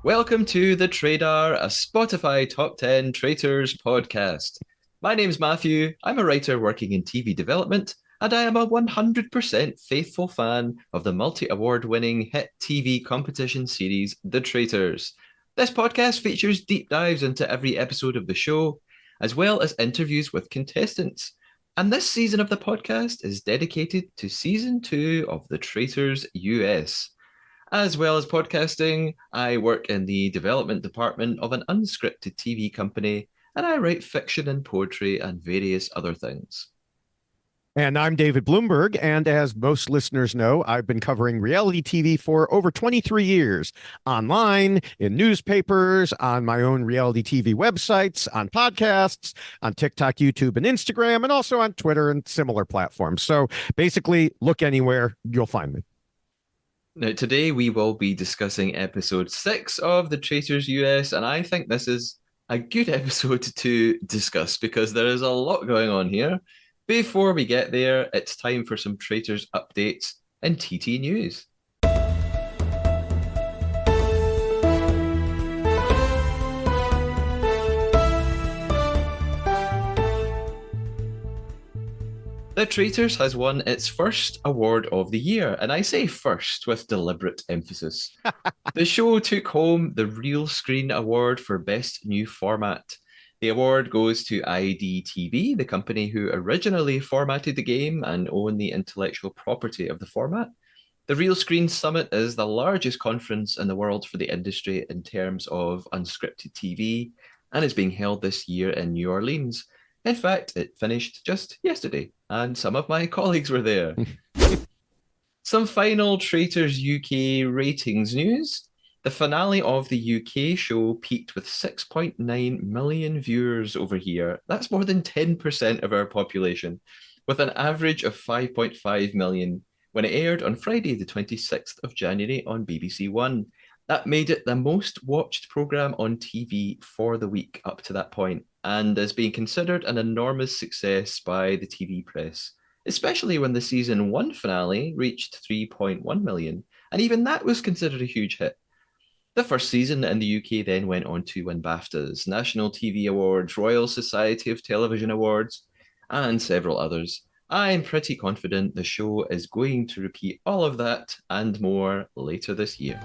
Welcome to the Trader, a Spotify Top 10 Traitors podcast. My name's Matthew. I'm a writer working in TV development, and I am a 100% faithful fan of the multi-award winning hit TV competition series, The Traitors. This podcast features deep dives into every episode of the show, as well as interviews with contestants. And this season of the podcast is dedicated to season 2 of The Traitors US. As well as podcasting, I work in the development department of an unscripted TV company, and I write fiction and poetry and various other things. And I'm David Bloomberg, and as most listeners know, I've been covering reality TV for over 23 years, online, in newspapers, on my own reality TV websites, on podcasts, on TikTok, YouTube, and Instagram, and also on Twitter and similar platforms. So basically, look anywhere, you'll find me. Now, today we will be discussing episode 6 of The Traitors US, and I think this is a good episode to discuss because there is a lot going on here. Before we get there, it's time for some Traitors updates and TT news. The Traitors has won its first award of the year, and I say first with deliberate emphasis. The show took home the Real Screen Award for Best New Format. The award goes to IDTV, the company who originally formatted the game and own the intellectual property of the format. The Real Screen Summit is the largest conference in the world for the industry in terms of unscripted TV, and is being held this year in New Orleans. In fact, it finished just yesterday, and some of my colleagues were there. Some final Traitors UK ratings news. The finale of the UK show peaked with 6.9 million viewers over here. That's more than 10% of our population, with an average of 5.5 million when it aired on Friday, the 26th of January on BBC One. That made it the most watched programme on TV for the week up to that point, and is being considered an enormous success by the TV press, especially when the season 1 finale reached 3.1 million, and even that was considered a huge hit. The first season in the UK then went on to win BAFTAs, National TV Awards, Royal Society of Television Awards, and several others. I'm pretty confident the show is going to repeat all of that and more later this year.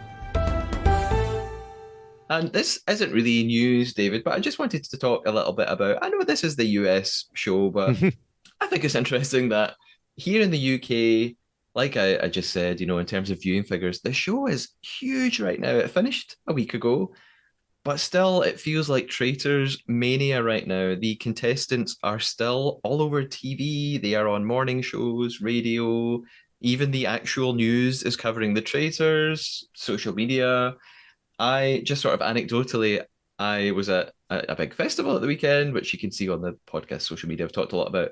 And this isn't really news, David, but I just wanted to talk a little bit about, I know this is the US show, but I think it's interesting that here in the UK, like I just said, you know, in terms of viewing figures, the show is huge right now. It finished a week ago, but still it feels like Traitors mania right now. The contestants are still all over TV. They are on morning shows, radio, even the actual news is covering the Traitors, social media. I just sort of anecdotally, I was at a big festival at the weekend, which you can see on the podcast social media. I've talked a lot about.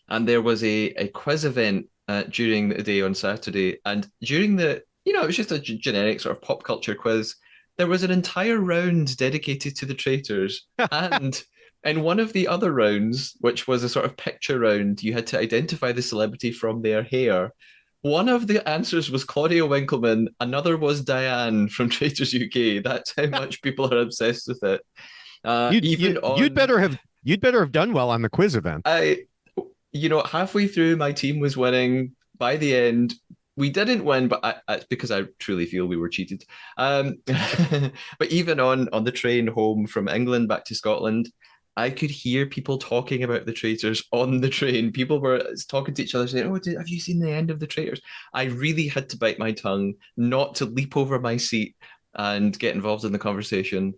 And there was a quiz event during the day on Saturday. And during it was just a generic sort of pop culture quiz. There was an entire round dedicated to the Traitors. And in one of the other rounds, which was a sort of picture round, you had to identify the celebrity from their hair. One of the answers was Claudia Winkleman. Another was Diane from Traitors UK. That's how much people are obsessed with it. You'd better have done well on the quiz event. Halfway through, my team was winning. By the end, we didn't win, but it's because I truly feel we were cheated. But even on the train home from England back to Scotland, I could hear people talking about the Traitors on the train. People were talking to each other saying, have you seen the end of the Traitors? I really had to bite my tongue not to leap over my seat and get involved in the conversation.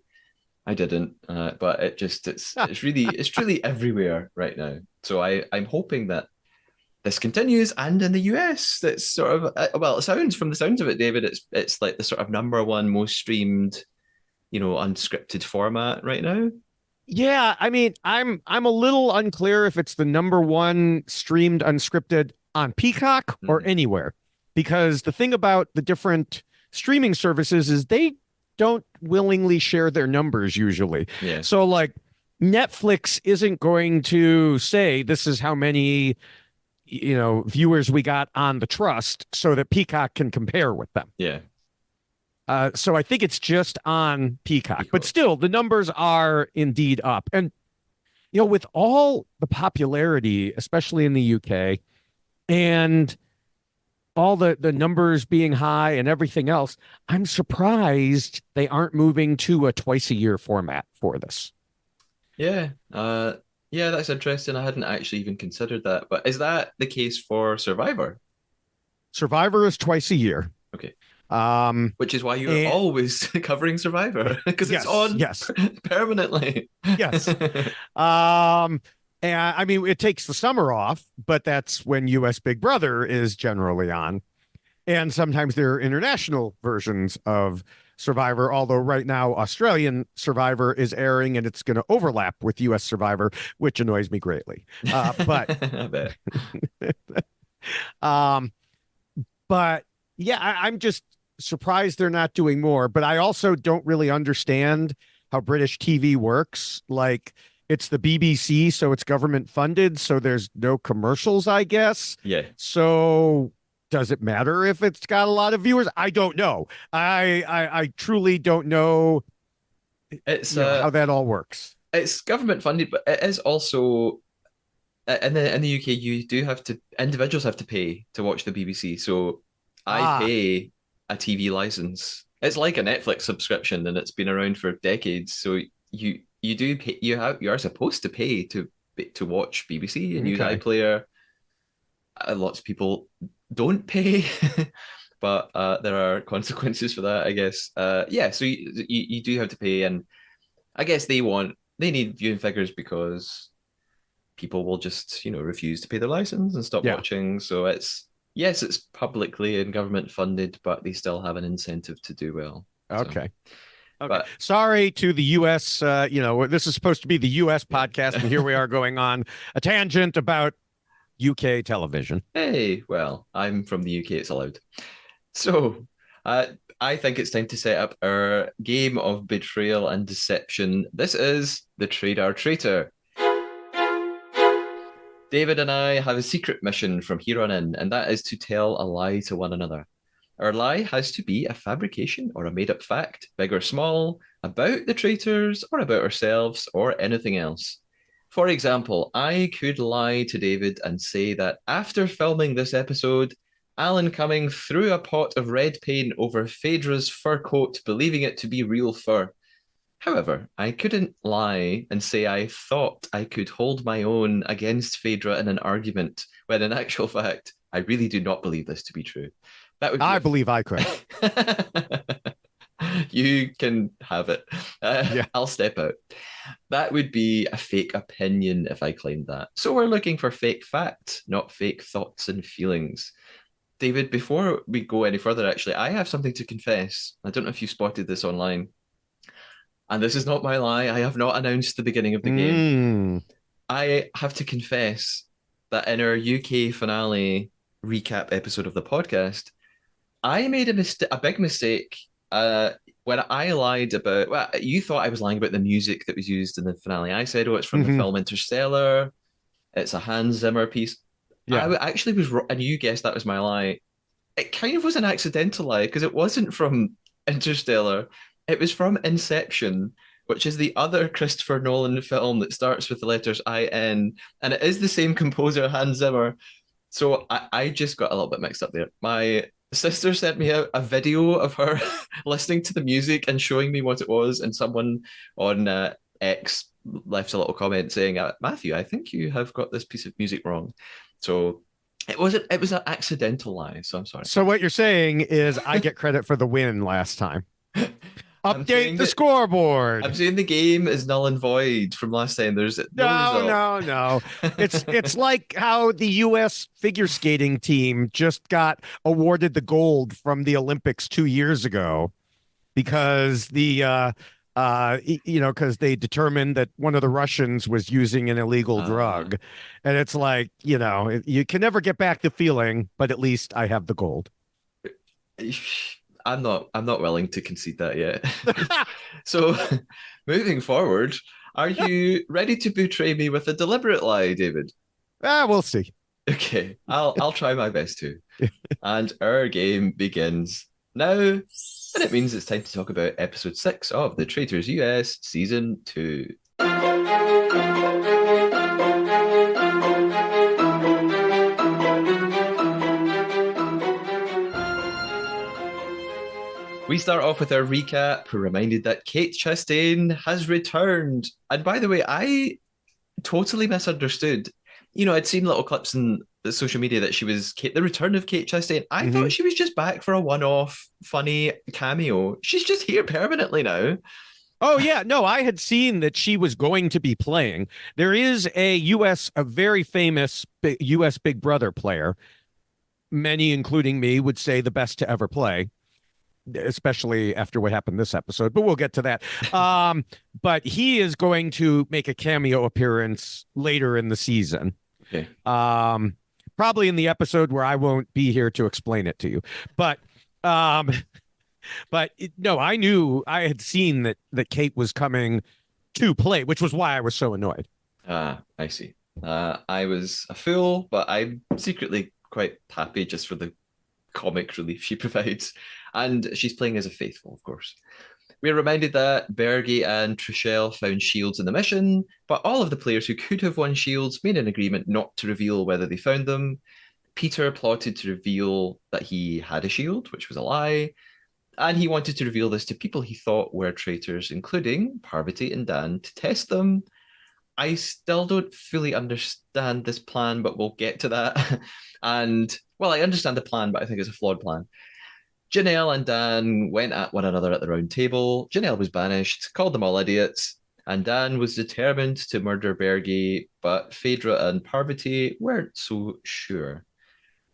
I didn't, but it's really everywhere right now. So I'm hoping that this continues, and in the US, that's sort of it sounds from the sounds of it, David, it's like the sort of number one most streamed, unscripted format right now. Yeah, I mean, I'm a little unclear if it's the number one streamed unscripted on Peacock or anywhere, because the thing about the different streaming services is they don't willingly share their numbers usually. Yeah. So like Netflix isn't going to say this is how many viewers we got on the Trust so that Peacock can compare with them. Yeah. So I think it's just on Peacock, but Peacock. still, the numbers are indeed up. And with all the popularity, especially in the UK, and all the numbers being high and everything else, I'm surprised they aren't moving to a twice a year format for this. Yeah. Yeah, that's interesting. I hadn't actually even considered that. But is that the case for Survivor? Survivor is twice a year. Okay. Um, Which is why you're and always covering Survivor because it's yes, on yes, permanently. yes. Um, and I mean, it takes the summer off, but that's when US Big Brother is generally on. And sometimes there are international versions of Survivor, although right now Australian Survivor is airing and it's going to overlap with US Survivor, which annoys me greatly. But I bet. um, but yeah, I'm just surprised they're not doing more. But I also don't really understand how British TV works. Like it's the BBC, so it's government funded, so there's no commercials, I guess. Yeah. So does it matter if it's got a lot of viewers? I don't know. I truly don't know, It's how that all works. it's government funded, but it is also in the UK you do have to individuals have to pay to watch the BBC. So I Ah, pay a TV license. It's like a Netflix subscription and it's been around for decades. So you do pay, you are supposed to pay to watch BBC and use okay. iPlayer. Lots of people don't pay, but there are consequences for that, I guess. Yeah, so you do have to pay, and I guess they need viewing figures because people will just refuse to pay their license and stop Yeah. watching. So it's yes, it's publicly and government funded, but they still have an incentive to do well. So, Okay. Okay. but Sorry to the US. This is supposed to be the US podcast, and here yeah. we are going on a tangent about UK television. Hey, well, I'm from the UK, it's allowed. So, uh, I think it's time to set up our game of betrayal and deception. This is the Trade Our Traitor. David and I have a secret mission from here on in, and that is to tell a lie to one another. Our lie has to be a fabrication or a made up fact, big or small, about the traitors or about ourselves or anything else. For example, I could lie to David and say that after filming this episode, Alan Cumming threw a pot of red paint over Phaedra's fur coat, believing it to be real fur. However, I couldn't lie and say I thought I could hold my own against Phaedra in an argument, when in actual fact, I really do not believe this to be true. That would be I believe I could. You can have it. Yeah. I'll step out. That would be a fake opinion if I claimed that. So we're looking for fake facts, not fake thoughts and feelings. David, before we go any further, actually, I have something to confess. I don't know if you spotted this online. And this is not my lie. I have not announced the beginning of the game. Mm. I have to confess that in our UK finale recap episode of the podcast, I made a big mistake when I lied about. Well, you thought I was lying about the music that was used in the finale. I said, "Oh, it's from the Hmm. film Interstellar. It's a Hans Zimmer piece." Yeah. Actually was wrong, and you guessed that was my lie. It kind of was an accidental lie because it wasn't from Interstellar. It was from Inception, which is the other Christopher Nolan film that starts with the letters IN, and it is the same composer, Hans Zimmer. So I just got a little bit mixed up there. My sister sent me a video of her listening to the music and showing me what it was, and someone on X left a little comment saying, "Matthew, I think you have got this piece of music wrong." So it was an accidental lie. So I'm sorry. So what you're saying is I get credit for the win last time. I'm Update saying the that I'm scoreboard. saying the game is null and void from last time. There's no No, result. no, no. It's like how the US figure skating team just got awarded the gold from the Olympics 2 years ago because because they determined that one of the Russians was using an illegal uh, drug. And it's like, you can never get back the feeling, but at least I have the gold. I'm not willing to concede that yet. So moving forward, are you ready to betray me with a deliberate lie, David? We'll see. Okay, I'll try my best to. And our game begins now. And it means it's time to talk about episode 6 of the Traitors US Season 2. We start off with our recap. We're reminded that Kate Chastain has returned. And by the way, I totally misunderstood. I'd seen little clips in the social media that she was the return of Kate Chastain. I thought she was just back for a one-off funny cameo. She's just here permanently now. Oh yeah, no, I had seen that she was going to be playing. There is a very famous US Big Brother player. Many, including me, would say the best to ever play, especially after what happened this episode, but we'll get to that. But he is going to make a cameo appearance later in the season. Okay. Probably in the episode where I won't be here to explain it to you. But no, I had seen that Kate was coming to play, which was why I was so annoyed. I see. I was a fool, but I'm secretly quite happy just for the comic relief she provides. And she's playing as a faithful, of course. We're reminded that Bergie and Trishelle found shields in the mission, but all of the players who could have won shields made an agreement not to reveal whether they found them. Peter plotted to reveal that he had a shield, which was a lie, and he wanted to reveal this to people he thought were traitors, including Parvati and Dan, to test them. I still don't fully understand this plan, but we'll get to that. And, well, I understand the plan, but I think it's a flawed plan. Janelle and Dan went at one another at the round table. Janelle was banished, called them all idiots, and Dan was determined to murder Bergie, but Phaedra and Parvati weren't so sure.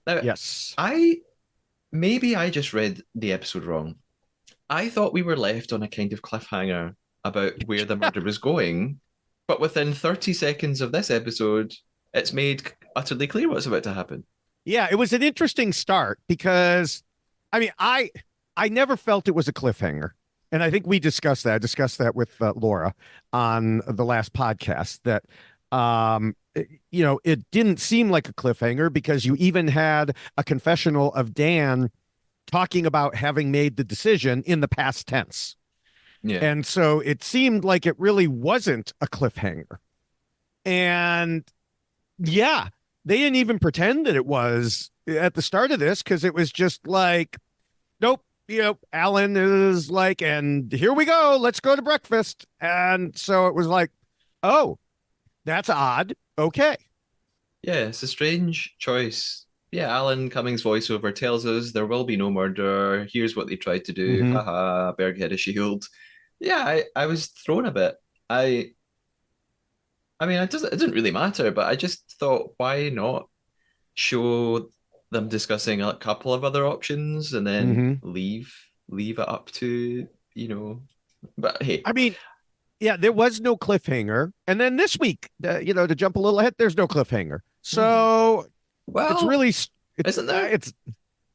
Now, Yes. Maybe I just read the episode wrong. I thought we were left on a kind of cliffhanger about where the murder was going, but within 30 seconds of this episode, it's made utterly clear what's about to happen. Yeah, it was an interesting start because, I mean, I never felt it was a cliffhanger. And I think we discussed that. I discussed that with Laura on the last podcast that, it didn't seem like a cliffhanger because you even had a confessional of Dan talking about having made the decision in the past tense. Yeah. And so it seemed like it really wasn't a cliffhanger. And yeah, they didn't even pretend that it was at the start of this because it was just like, nope, Alan is like, and here we go, let's go to breakfast. And so it was like, oh, that's odd. Okay. Yeah, it's a strange choice. Yeah, Alan Cummings' voiceover tells us there will be no murder. Here's what they tried to do. Mhm. Haha, Berg had a shield. Yeah, I was thrown a bit. I mean, it didn't really matter, but I just thought, why not show them discussing a couple of other options and then leave it up to, but hey. I mean, yeah, there was no cliffhanger. And then this week, to jump a little ahead, there's no cliffhanger. So well, it's really, isn't there?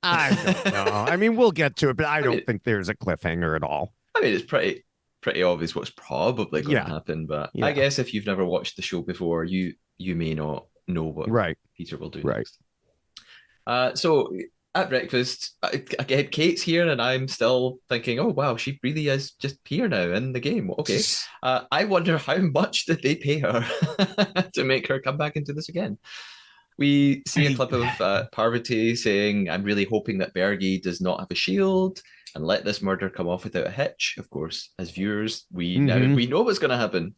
I don't know. I mean, we'll get to it, but I don't think there's a cliffhanger at all. I mean, it's pretty obvious what's probably going to happen, but I guess if you've never watched the show before, you may not know what Peter will do next. So at breakfast, again, Kate's here, and I'm still thinking, oh wow, she really is just here now in the game. Okay, I wonder how much did they pay her to make her come back into this again. We see a clip of Parvati saying, I'm really hoping that Bergie does not have a shield and let this murder come off without a hitch. Of course, as viewers, we know what's going to happen.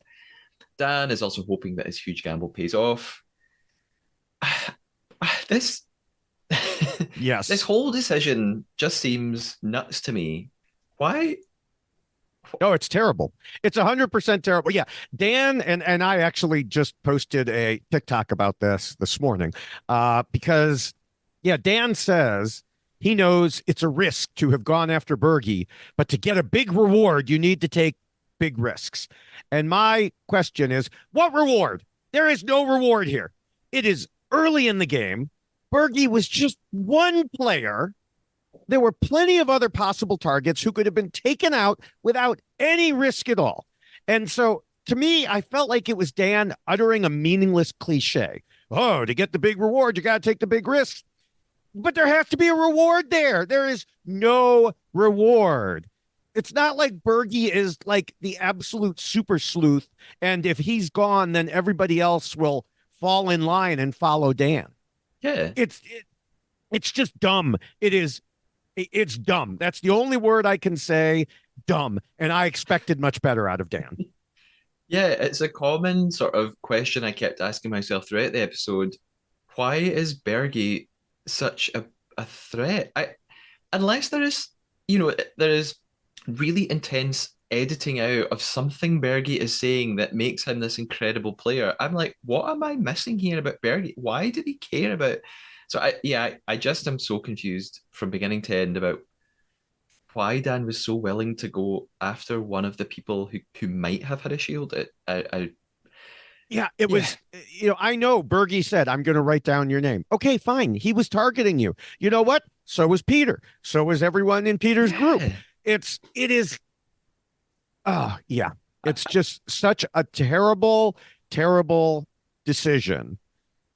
Dan is also hoping that his huge gamble pays off. This whole decision just seems nuts to me. Why? Oh, it's terrible. It's 100% terrible. Yeah. Dan and I actually just posted a TikTok about this morning because, Dan says he knows it's a risk to have gone after Bergie, but to get a big reward, you need to take big risks. And my question is, what reward? There is no reward here. It is early in the game. Bergie was just one player. There were plenty of other possible targets who could have been taken out without any risk at all. And so to me, I felt like it was Dan uttering a meaningless cliche. Oh, to get the big reward, you got to take the big risks. but there has to be a reward there. There is no reward. It's not like Bergie is like the absolute super sleuth, and if he's gone, then everybody else will fall in line and follow Dan. Yeah. It's it, it's just dumb. It's dumb. That's the only word I can say. Dumb. And I expected much better out of Dan. Yeah, it's a common sort of question I kept asking myself throughout the episode. Why is Bergie such a threat? Unless there is, there is really intense editing out of something Bergie is saying that makes him this incredible player. I'm like, what am I missing here about Bergie? Why did he care about? So I just am so confused from beginning to end about why Dan was so willing to go after one of the people who might have had a shield. Yeah, it Yeah, was, I know Bergie said, I'm going to write down your name. Okay, fine. He was targeting you. You know what? So was Peter. So was everyone in Peter's group. yeah. It is, oh, yeah. It's just such a terrible, terrible decision.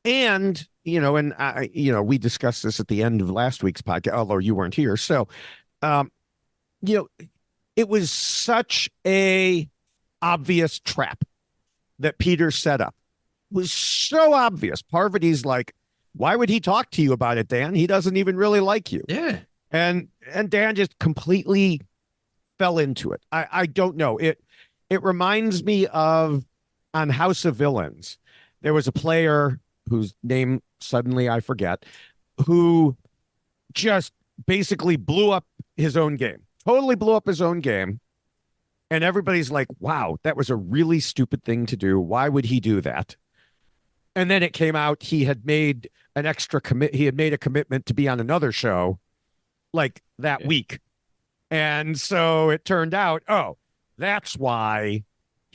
And, we discussed this at the end of last week's podcast, although you weren't here. So, um, you know, it was such a obvious trap that Peter set up. It was so obvious. Parvati's like, why would he talk to you about it, Dan? He doesn't even really like you. Yeah. And Dan just completely fell into it. I don't know. It reminds me of on House of Villains. There was a player whose name suddenly I forget, who just basically blew up his own game. Totally blew up his own game. And everybody's like, wow, that was a really stupid thing to do. Why would he do that? And then it came out he had made an extra commit. He had made a commitment to be on another show like that Yeah. week. And so it turned out, oh, that's why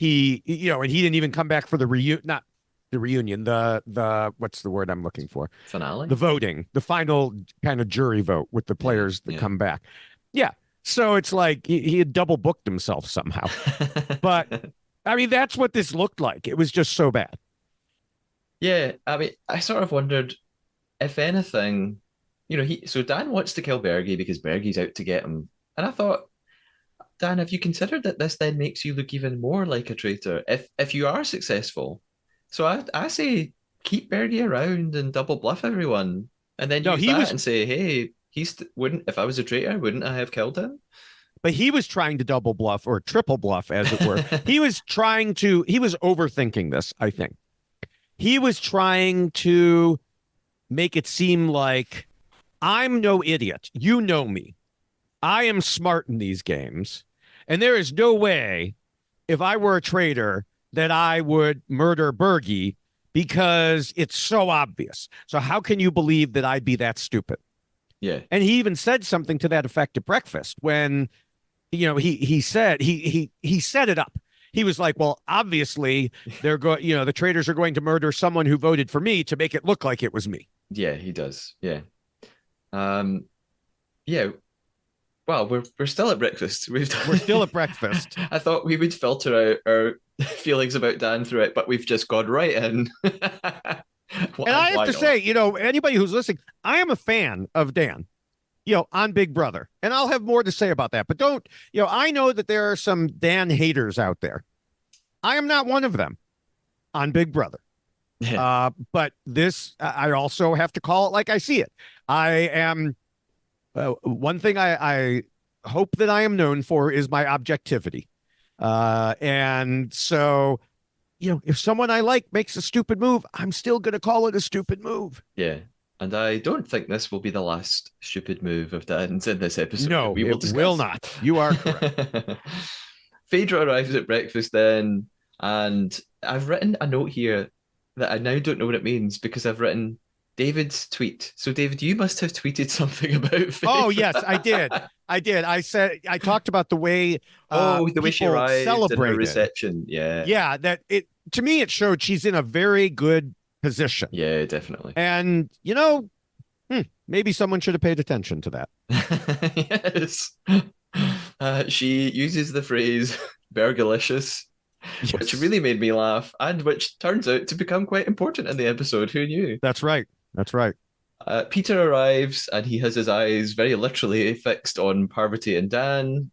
and he didn't even come back for the not the reunion, what's the word I'm looking for? Finale. The voting, the final kind of jury vote with the Yeah. players that Yeah. come back. Yeah. So it's like he had double booked himself somehow. But I mean, that's what this looked like. It was just so bad. Yeah, I mean, I sort of wondered if anything, so Dan wants to kill Bergie because Bergie's out to get him. And I thought, Dan, have you considered that this then makes you look even more like a traitor if you are successful? So I say keep Bergie around and double bluff everyone, and then No, use he that was, and say, hey, wouldn't if I was a traitor, wouldn't I have killed him? but he was trying to double bluff or triple bluff, as it were. He was overthinking this, I think. He was trying to make it seem like I'm no idiot. You know me. I am smart in these games. And there is no way, if I were a traitor, that I would murder Bergie because it's so obvious. So how can you believe that I'd be that stupid? Yeah, And he even said something to that effect at breakfast when, he said he set it up. He was like, well, obviously the traitors are going to murder someone who voted for me to make it look like it was me. yeah, he does. Yeah. Um, yeah, well, we're still at breakfast. We're still at breakfast. I thought we would filter out our feelings about Dan through it, but we've just gone right in. And I have Why to not? say, anybody who's listening, I am a fan of Dan, on Big Brother. And I'll have more to say about that. But don't, I know that there are some Dan haters out there. I am not one of them on Big Brother. Yeah, But this, I also have to call it like I see it. I am, one thing I hope that I am known for is my objectivity. And so, if someone I like makes a stupid move, I'm still going to call it a stupid move. yeah. And I don't think this will be the last stupid move of Dan's in this episode that No, we will it will discuss. not. You are correct. Phaedra arrives at breakfast then, and I've written a note here that I now don't know what it means because I've written David's tweet. So, David, you must have tweeted something about Oh, Phaedra. yes, I did. I did. I talked about the way Oh, the way she people arrived and her celebrated. reception. Yeah. Yeah, to me it showed she's in a very good position. Yeah, definitely. And maybe someone should have paid attention to that. Yes. She uses the phrase "burgalicious," which Yes. really made me laugh, and which turns out to become quite important in the episode. Who knew? That's right. That's right. Peter arrives and he has his eyes very literally fixed on Parvati and Dan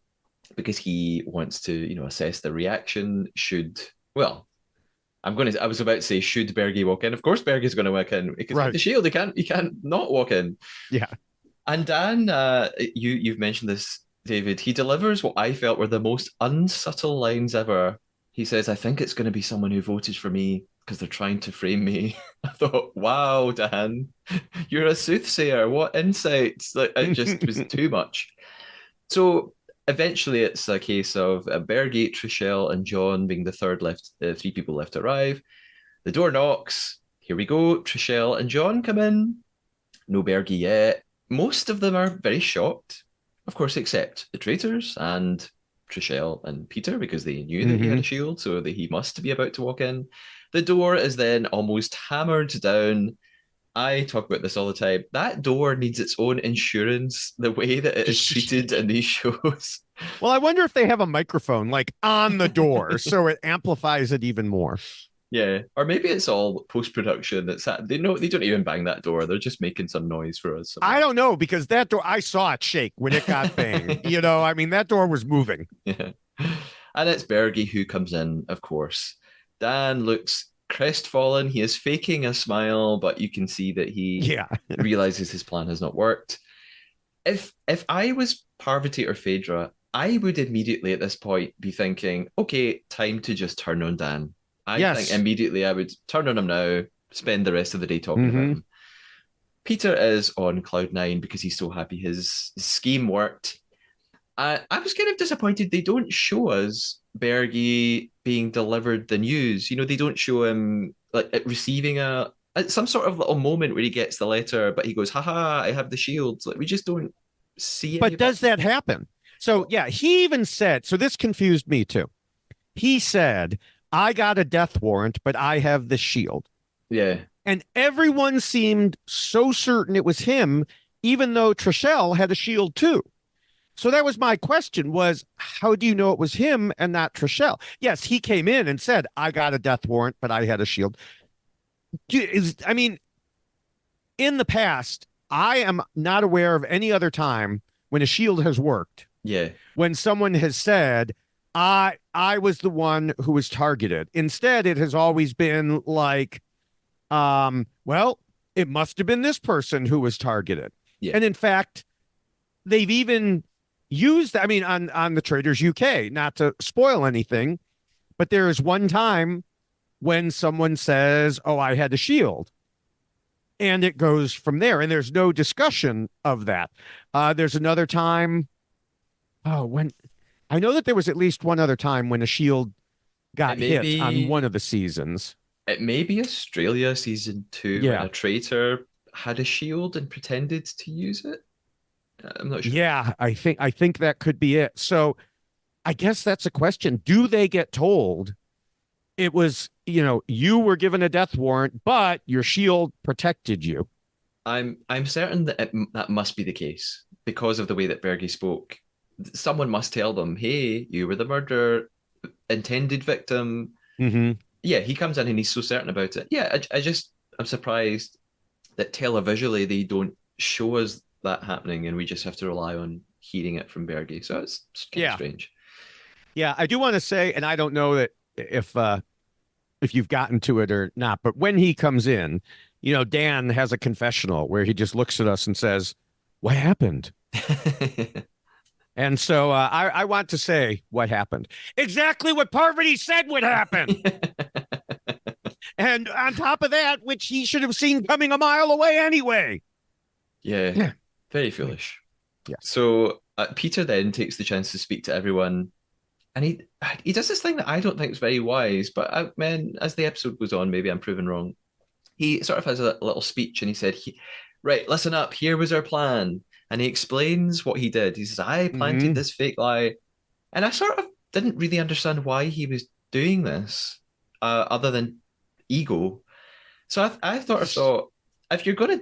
because he wants to, assess the reaction should, well, I was about to say, should Bergie walk in? Of course, Bergie's going to walk in because he had Right. the shield. He can't not walk in. Yeah. And Dan, you've mentioned this, David. He delivers what I felt were the most unsubtle lines ever. He says, "I think it's going to be someone who voted for me because they're trying to frame me." I thought, "Wow, Dan, you're a soothsayer. What insights!" Like, it just was too much. So eventually, it's a case of Bergie, Trishelle, and John being the third left, three people left to arrive. The door knocks. Here we go. Trishelle and John come in. No Bergie yet. Most of them are very shocked, of course, except the traitors and Trishelle and Peter because they knew that he had a Hmm. shield, so that he must be about to walk in. The door is then almost hammered down. I talk about this all the time. That door needs its own insurance, the way that it is treated in these shows. Well, I wonder if they have a microphone like on the door so it amplifies it even more. Yeah, or maybe it's all post production. They don't even bang that door. They're just making some noise for us I somehow. don't know because that door, I saw it shake when it got banged. I mean, that door was moving. Yeah. And it's Bergie who comes in, of course. Dan looks crestfallen. He is faking a smile, but you can see that he Yeah. realizes his plan has not worked. If I was Parvati or Phaedra, I would immediately at this point be thinking, okay, time to just turn on Dan. I think Yes. immediately I would turn on him now, spend the rest of the day talking about Hmm. him. Peter is on cloud nine because he's so happy his scheme worked. I was kind of disappointed they don't show us Bergie being delivered the news. They don't show him like receiving some sort of little moment where he gets the letter, but he goes, "Haha, I have the shield." Like we just don't see any But of that. does that happen? So, yeah, he even said, so this confused me too. He said, I got a death warrant, but I have the shield. Yeah, And everyone seemed so certain it was him, even though Trishelle had a shield too. So that was my question was, how do you know it was him and not Trishelle? Yes, he came in and said, I got a death warrant, but I had a shield. I mean, in the past, I am not aware of any other time when a shield has worked, yeah, when someone has said, I was the one who was targeted. Instead, it has always been like, well, it must have been this person who was targeted. yeah. And in fact, they've even used, I mean, on the Traitors UK, not to spoil anything, but there is one time when someone says, "Oh, I had a shield." And it goes from there, and there's no discussion of that. There's another time. Oh, when I know that there was at least one other time when a shield It got may hit on one be of the seasons. it may be Australia season two when Yeah. a traitor had a shield and pretended to use it. I'm not sure. Yeah, I think that could be it. So I guess that's a question. Do they get told it was, you were given a death warrant, but your shield protected you? I'm certain that that must be the case because of the way that Bergie spoke. Someone must tell them, "Hey, you were the murderer, intended victim." Hmm. Yeah, he comes in and he's so certain about it. Yeah, I'm surprised that televisually they don't show us that happening, and we just have to rely on hearing it from Bergie. So it's kind of Yeah. strange. Yeah, I do want to say, and I don't know that if you've gotten to it or not, but when he comes in, Dan has a confessional where he just looks at us and says, "What happened?" And so I want to say what happened. Exactly what Parvati said would happen. And on top of that, which he should have seen coming a mile away anyway. Yeah, Yeah. very foolish. Yes. So Peter then takes the chance to speak to everyone, and he does this thing that I don't think is very wise. But man, as the episode goes on, maybe I'm proven wrong. He sort of has a little speech, and he said, "Right, listen up. Here was our plan." And he explains what he did. He says, "I planted Hmm. this fake lie," and I sort of didn't really understand why he was doing this, other than ego. So I sort of thought, if you're gonna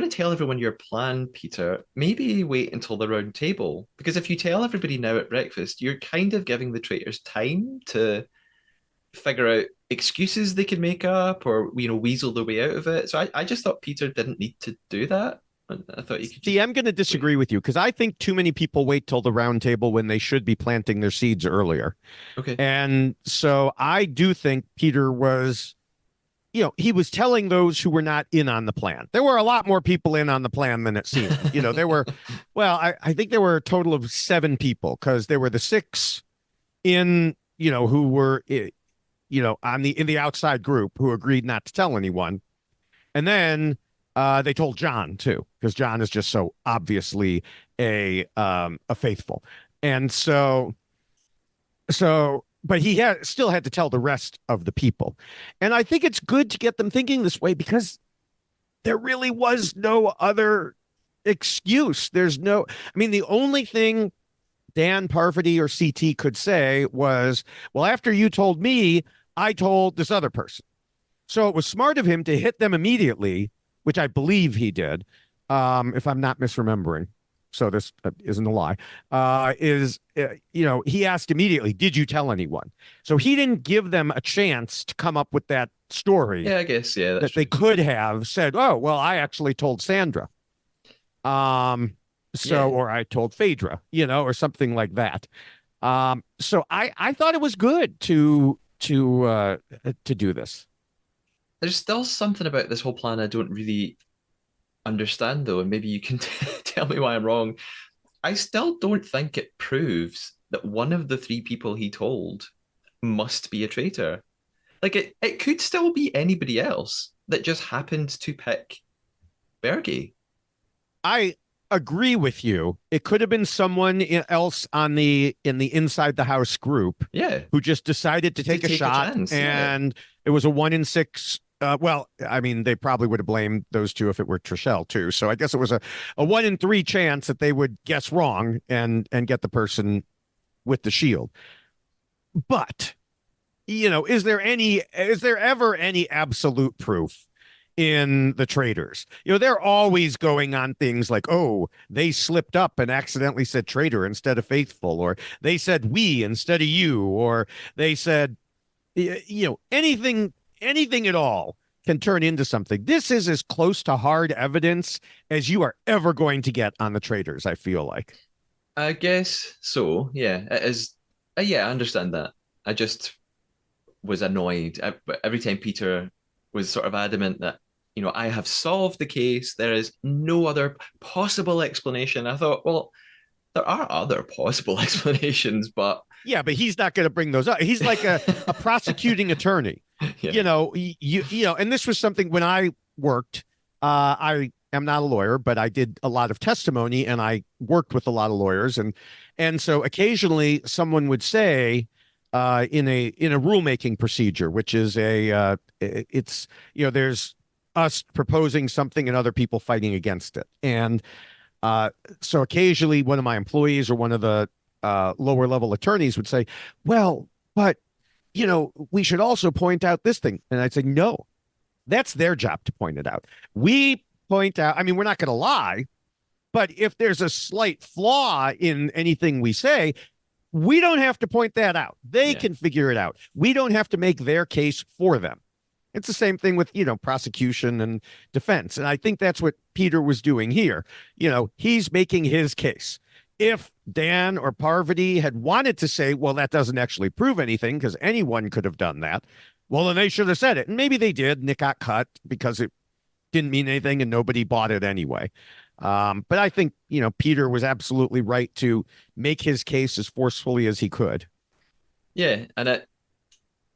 tell everyone your plan, Peter, maybe wait until the round table. Because if you tell everybody now at breakfast, you're kind of giving the traitors time to figure out excuses they could make up or weasel their way out of it. So I just thought Peter didn't need to do that. I thought you could See, just I'm going to wait. disagree with you because I think too many people wait till the round table when they should be planting their seeds earlier. Okay. And so I do think Peter was, he was telling those who were not in on the plan. There were a lot more people in on the plan than it seemed. There were, well, I think there were a total of 7 people because there were the 6 in, who were, on the in the outside group who agreed not to tell anyone. And then they told John too, because John is just so obviously a faithful. And but he still had to tell the rest of the people. And I think it's good to get them thinking this way because there really was no other excuse. I mean, the only thing Dan Parvati or CT could say was, well, after you told me, I told this other person. So it was smart of him to hit them immediately, which I believe he did, if I'm not misremembering. So this isn't a lie. He asked immediately, "Did you tell anyone?" So he didn't give them a chance to come up with that story Yeah, I guess. Yeah, that's that they true. could have said, "Oh, well, I actually told Sandra." Um, Yeah. or I told Phaedra, or something like that. So I thought it was good to do this. There's still something about this whole plan I don't really understand, though, and maybe you can tell me why I'm wrong. I still don't think it proves that one of the 3 people he told must be a traitor. Like it could still be anybody else that just happened to pick Bergie. I agree with you. It could have been someone else in the inside the house group Yeah, who just decided to to take a take a shot, chance. Yeah, and it was a 1 in 6. Well, I mean, they probably would have blamed those 2 if it were Trishelle too. So I guess it was a 1 in 3 chance that they would guess wrong and get the person with the shield. But is there ever any absolute proof in the Traitors? They're always going on things like, oh, they slipped up and accidentally said traitor instead of faithful, or they said we instead of you, or they said, anything at all can turn into something. This is as close to hard evidence as you are ever going to get on the Traitors, I feel like. I guess so. Yeah, it is. Yeah, I understand that. I just was annoyed every time Peter was sort of adamant that I have solved the case. There is no other possible explanation. I thought, well, there are other possible explanations, but Yeah, but he's not going to bring those up. He's like a prosecuting attorney. yeah, And this was something when I worked. I am not a lawyer, but I did a lot of testimony and I worked with a lot of lawyers, and so occasionally someone would say in a rulemaking procedure, which is it's there's us proposing something and other people fighting against it, and so occasionally one of my employees or one of the lower level attorneys would say, well, but we should also point out this thing. And I'd say, no, that's their job to point it out. We point out, I mean, we're not going to lie, but if there's a slight flaw in anything we say, we don't have to point that out. They yeah, can figure it out. We don't have to make their case for them. It's the same thing with, prosecution and defense. And I think that's what Peter was doing here. He's making his case. If Dan or Parvati had wanted to say, well, that doesn't actually prove anything because anyone could have done that, well, then they should have said it. And maybe they did. And it got cut because it didn't mean anything and nobody bought it anyway. But I think, Peter was absolutely right to make his case as forcefully as he could. yeah, and it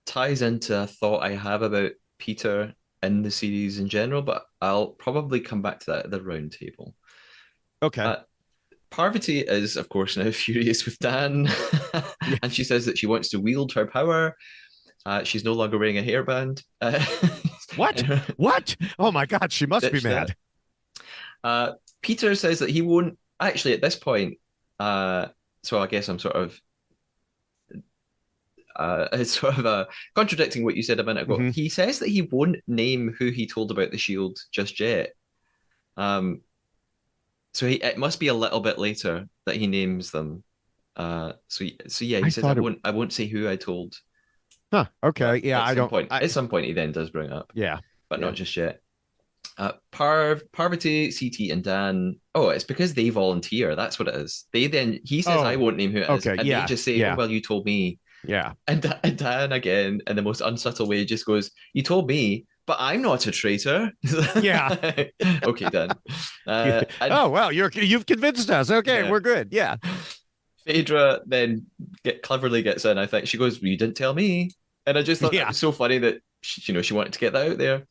ties into a thought I have about Peter in the series in general, but I'll probably come back to that at the round table. Okay. Uh, Parvati is, of course, now furious with Dan, Yeah. and she says that she wants to wield her power. She's no longer wearing a hairband. What? What? Oh my God, she must be Ditch that. mad. Uh, Peter says that he won't actually at this point. So I guess I'm sort of it's sort of contradicting what you said a minute ago. Hmm. He says that he won't name who he told about the shield just yet. Um, so it must be a little bit later that he names them. So yeah, he I says I thought it won't say who I told. Huh. Okay. But Yeah, I don't. at some point, he then does bring it up, Yeah. but Yeah. not just yet. Parvati, CT, and Dan. Oh, it's because they volunteer. That's what it is. He says, I Oh. won't name who it is. Okay. And they Yeah. just say, oh, Yeah. well, you told me. Yeah. And Dan, again, in the most unsubtle way, just goes, you told me, but I'm not a traitor. Yeah. Okay, Dan. And Oh well, you've convinced us. Okay, yeah. we're good. Yeah. Phaedra then cleverly gets in. I think she goes, well, you didn't tell me. And I just thought that Yeah. was so funny that she wanted to get that out there.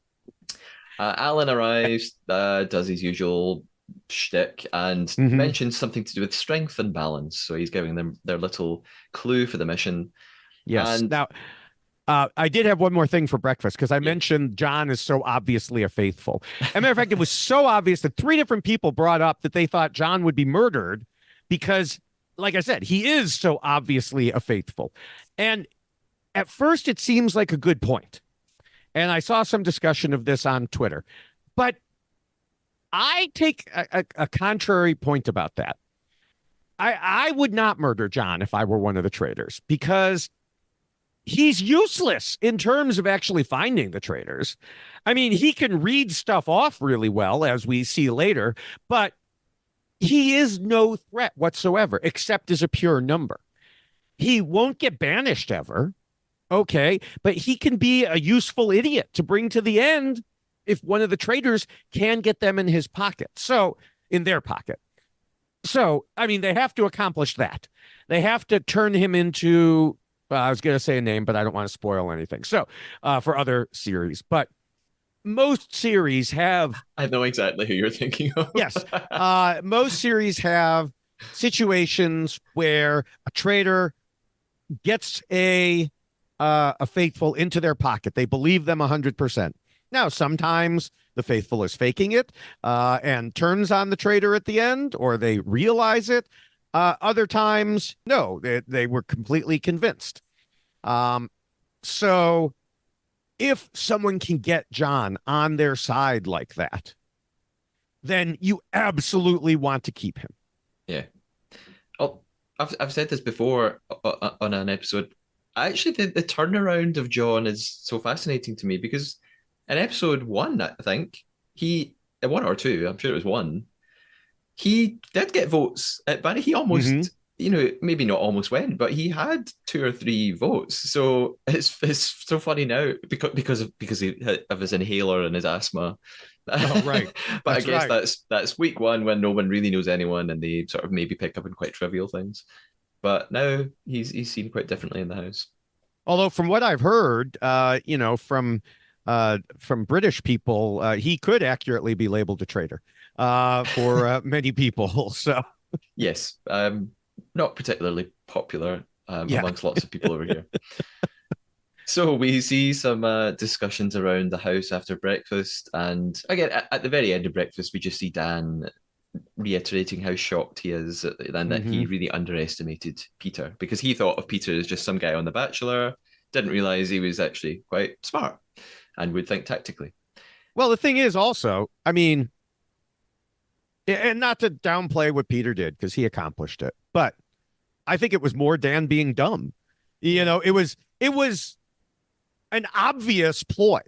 Alan arrives, does his usual shtick, and Hmm. mentions something to do with strength and balance. So he's giving them their little clue for the mission. Yes. And Now, I did have one more thing for breakfast because I yeah, mentioned John is so obviously a faithful. As a matter of fact, it was so obvious that three different people brought up that they thought John would be murdered because, like I said, he is so obviously a faithful. And at first, it seems like a good point. And I saw some discussion of this on Twitter. But I take a contrary point about that. I would not murder John if I were one of the traitors because he's useless in terms of actually finding the traitors. I mean, he can read stuff off really well, as we see later, but he is no threat whatsoever, except as a pure number. He won't get banished ever. Okay, but he can be a useful idiot to bring to the end if one of the traitors can get them in his pocket. So, in their pocket. So, I mean, they have to accomplish that. They have to turn him into, I was going to say a name, but I don't want to spoil anything. So, for other series, but most series have, I know exactly who you're thinking of. yes, most series have situations where a traitor gets a faithful into their pocket. They believe them 100%. Now, sometimes the faithful is faking it and turns on the traitor at the end, or they realize it. Other times, no, they were completely convinced. So if someone can get John on their side like that, then you absolutely want to keep him. Yeah. Oh, I've said this before on an episode. Actually, the turnaround of John is so fascinating to me because in episode one, I think one or two, I'm sure it was one, he did get votes, but he Mm-hmm. almost, maybe not almost went, but he had two or three votes. So it's so funny now of his inhaler and his asthma. Oh, right. But I That's guess right. that's week one when no one really knows anyone and they sort of maybe pick up on quite trivial things. But now he's seen quite differently in the house. Although from what I've heard, from British people, he could accurately be labeled a traitor for many people. So Yes, not particularly popular yeah. amongst lots of people over here. So we see some discussions around the house after breakfast, and again at the very end of breakfast, we just see Dan reiterating how shocked he is and that Hmm. he really underestimated Peter because he thought of Peter as just some guy on The Bachelor, didn't realize he was actually quite smart and would think tactically. Well, the thing is also, I mean, and not to downplay what Peter did because he accomplished it, but I think it was more Dan being dumb. Yeah, It was an obvious ploy.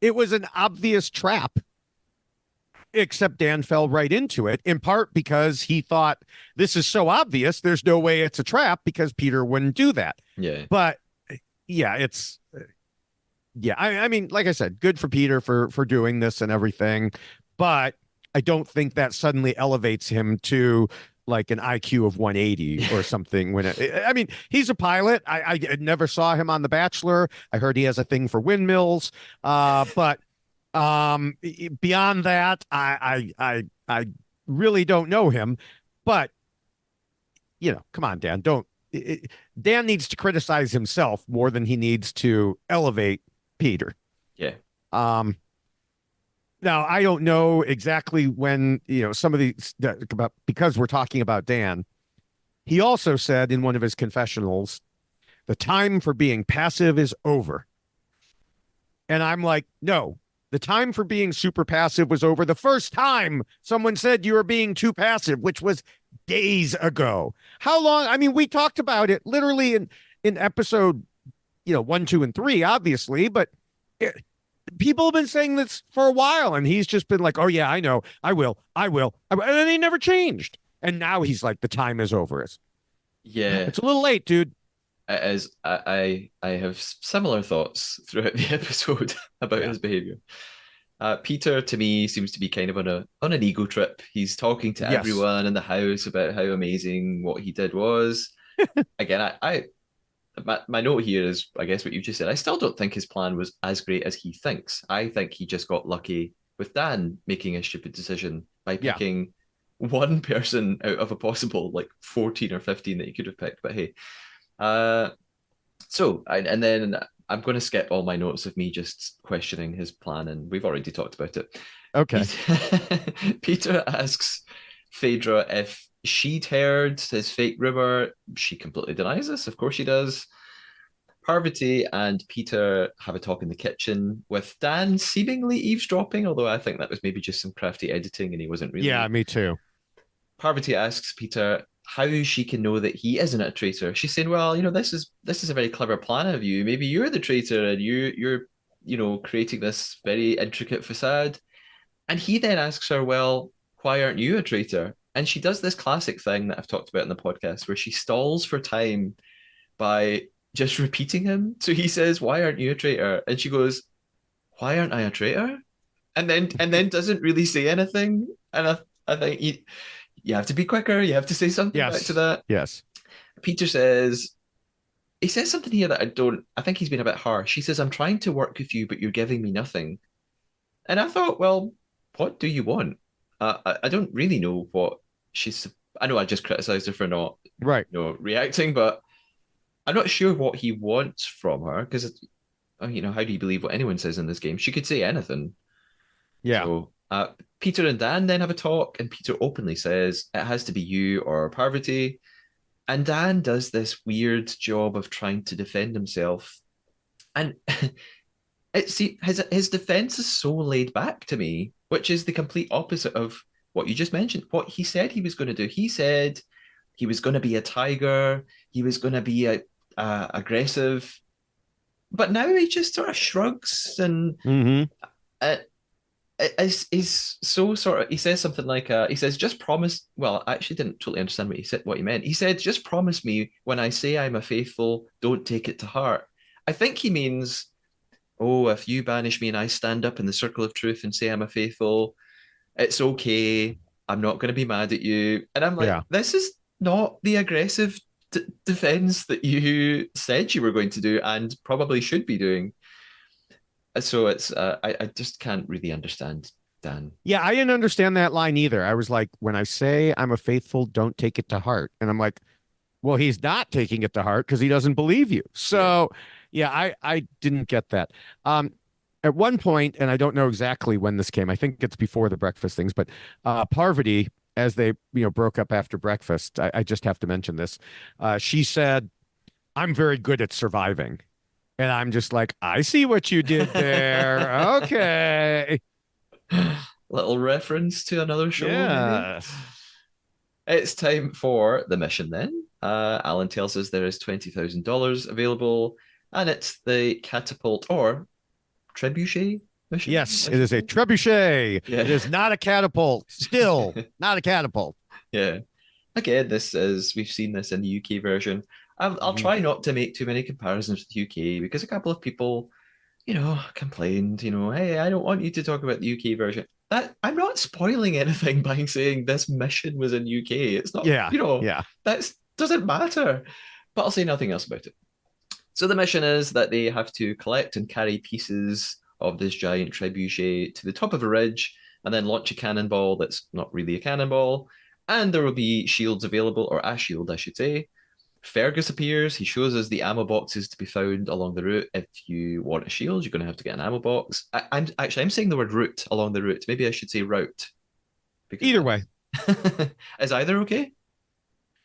It was an obvious trap, except Dan fell right into it, in part because he thought this is so obvious, there's no way it's a trap because Peter wouldn't do that. yeah, But yeah, yeah. I mean, like I said, good for Peter for doing this and everything, but I don't think that suddenly elevates him to like an IQ of 180 or something. I mean, he's a pilot. I never saw him on The Bachelor. I heard he has a thing for windmills. But beyond that, I really don't know him. But come on, Dan. Don't. Dan needs to criticize himself more than he needs to elevate Peter. yeah. Um, Now I don't know exactly when some of these about because we're talking about Dan. He also said in one of his confessionals, "The time for being passive is over." And I'm like, no, the time for being super passive was over the first time someone said you were being too passive, which was days ago. How long? I mean, we talked about it literally in episode one, two, and three, obviously, but it, people have been saying this for a while, and he's just been like, "Oh yeah, I know, I will," and then he never changed. And now he's like, "The time is over." Yeah, It's a little late, dude. as I have similar thoughts throughout the episode about Yeah. his behavior. Peter, to me, seems to be kind of on an ego trip. He's talking to Yes. everyone in the house about how amazing what he did was. Again, my note here is, I guess, what you just said. I still don't think his plan was as great as he thinks. I think he just got lucky with Dan making a stupid decision by Yeah. picking one person out of a possible like 14 or 15 that he could have picked. But hey, uh, and then I'm going to skip all my notes of me just questioning his plan, and we've already talked about it. Okay. Peter asks Phaedra if she'd heard his fake rumor. She completely denies this. Of course she does. Parvati and Peter have a talk in the kitchen with Dan seemingly eavesdropping, although I think that was maybe just some crafty editing and he wasn't Yeah, really. me too. Parvati asks Peter how she can know that he isn't a traitor. She's saying, "Well, this is a very clever plan of you. Maybe you're the traitor, and you're creating this very intricate facade." And he then asks her, "Well, why aren't you a traitor?" And she does this classic thing that I've talked about in the podcast, where she stalls for time by just repeating him. So he says, "Why aren't you a traitor?" And she goes, "Why aren't I a traitor?" And then doesn't really say anything. And I think you have to be quicker. You have to say something back to Yes. that. Yes. Peter says, he says something here that I think he's been a bit harsh. He says, "I'm trying to work with you, but you're giving me nothing." And I thought, well, what do you want? I don't really know what she's. I know I just criticized her for not, Right. reacting, but I'm not sure what he wants from her because, how do you believe what anyone says in this game? She could say anything. Yeah. So Peter and Dan then have a talk, and Peter openly says it has to be you or Parvati. And Dan does this weird job of trying to defend himself. And his defense is so laid back to me, which is the complete opposite of what you just mentioned. What he said he was going to do. He said he was going to be a tiger. He was going to be aggressive. But now he just sort of shrugs and Hmm. uh, is so sort of. He says something like, he says, "Just promise." Well, I actually didn't totally understand what he said. What he meant. He said, "Just promise me when I say I'm a faithful, don't take it to heart." I think he means, "Oh, if you banish me and I stand up in the circle of truth and say I'm a faithful, it's okay. I'm not going to be mad at you." And I'm like, Yeah. this is not the aggressive defense that you said you were going to do and probably should be doing. So I just can't really understand Dan. Yeah, I didn't understand that line either. I was like, when I say I'm a faithful, don't take it to heart. And I'm like, well, he's not taking it to heart because he doesn't believe you. Yeah. So, yeah, I didn't get that. At one point, and I don't know exactly when this came. I think it's before the breakfast things, but Parvati, as they broke up after breakfast, I just have to mention this. She said, "I'm very good at surviving," and I'm just like, I see what you did there. Okay, Little reference to another show, maybe. yes, It's time for the mission then. Alan tells us there is $20,000 available, and it's the catapult or trebuchet mission, yes, I it should is a say. trebuchet. It Yeah. is not a catapult. Still, not a catapult. Yeah. Again, we've seen this in the UK version. I'll Mhm. try not to make too many comparisons with the UK because a couple of people, complained, "Hey, I don't want you to talk about the UK version." That I'm not spoiling anything by saying this mission was in UK. It's not, Yeah, yeah. that doesn't matter. But I'll say nothing else about it. So the mission is that they have to collect and carry pieces of this giant trebuchet to the top of a ridge and then launch a cannonball that's not really a cannonball. And there will be shields available, or a shield, I should say. Fergus appears. He shows us the ammo boxes to be found along the route. If you want a shield, you're going to have to get an ammo box. I'm saying the word route along the route. Maybe I should say route because Either way. that's is either okay?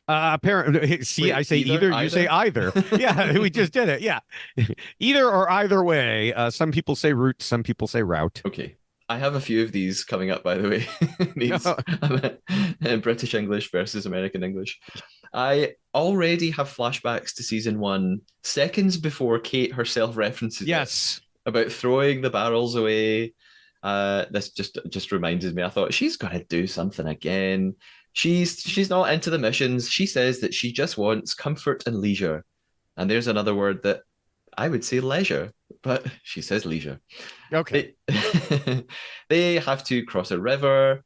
Apparently, see, I Wait, say either, you say either. either. Yeah, we just did it. Yeah. Either or either way. Some people say route, some people say route. Okay. I have a few of these coming up, by the way. These British English versus American English. I already have flashbacks to season one, seconds before Kate herself references it Yes. about throwing the barrels away. This just reminded me. I thought she's got to do something again. She's not into the missions. She says that she just wants comfort and leisure. And there's another word that I would say leisure, but she says leisure. Okay. They they have to cross a river.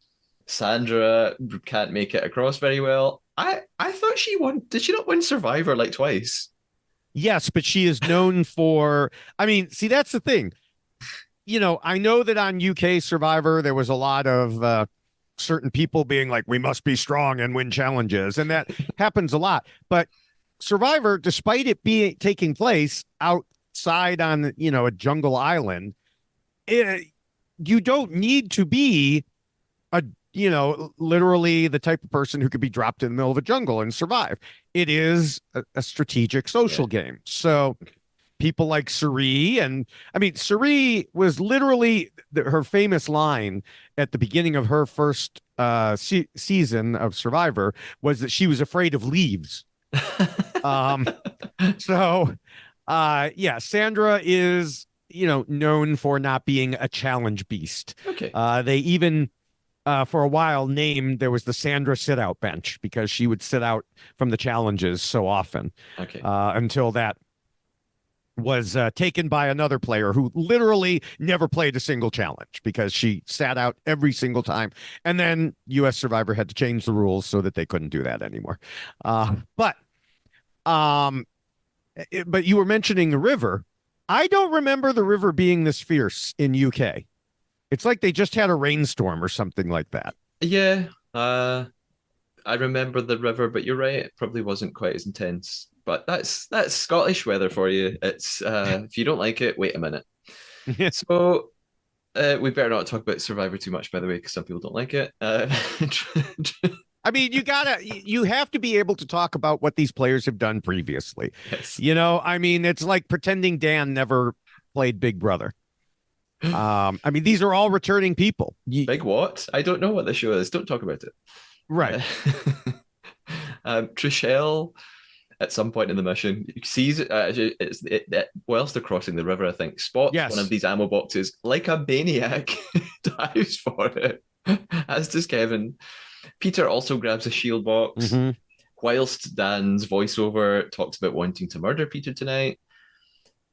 Sandra can't make it across very well. I thought she won. Did she not win Survivor like twice? Yes, but she is known for, I mean, see, that's the thing. I know that on UK Survivor, there was a lot of certain people being like, we must be strong and win challenges. And that happens a lot. But Survivor, despite it being taking place outside on, a jungle island, you don't need to be a, literally the type of person who could be dropped in the middle of a jungle and survive. It is a strategic social game. So people like Suri, and I mean, Suri was literally her famous line at the beginning of her first season of Survivor was that she was afraid of leaves. Um, so, yeah, Sandra is, known for not being a challenge beast. Okay. They even, for a while, there was the Sandra sit out bench because she would sit out from the challenges so often. Okay. Until that was taken by another player who literally never played a single challenge because she sat out every single time. And then US Survivor had to change the rules so that they couldn't do that anymore. Um, but you were mentioning the river. I don't remember the river being this fierce in UK. It's like they just had a rainstorm or something like that. Yeah. I remember the river, but you're right. It probably wasn't quite as intense. But that's Scottish weather for you. It's if you don't like it, wait a minute. So we better not talk about Survivor too much, by the way, because some people don't like it. I mean, you have to be able to talk about what these players have done previously. Yes. I mean, it's like pretending Dan never played Big Brother. I mean, these are all returning people. Big what? I don't know what the show is. Don't talk about it. Right. Trishelle, at some point in the mission, sees whilst they're crossing the river, I think, spots Yes. one of these ammo boxes like a maniac, dives for it, as does Kevin. Peter also grabs a shield box, whilst Dan's voiceover talks about wanting to murder Peter tonight.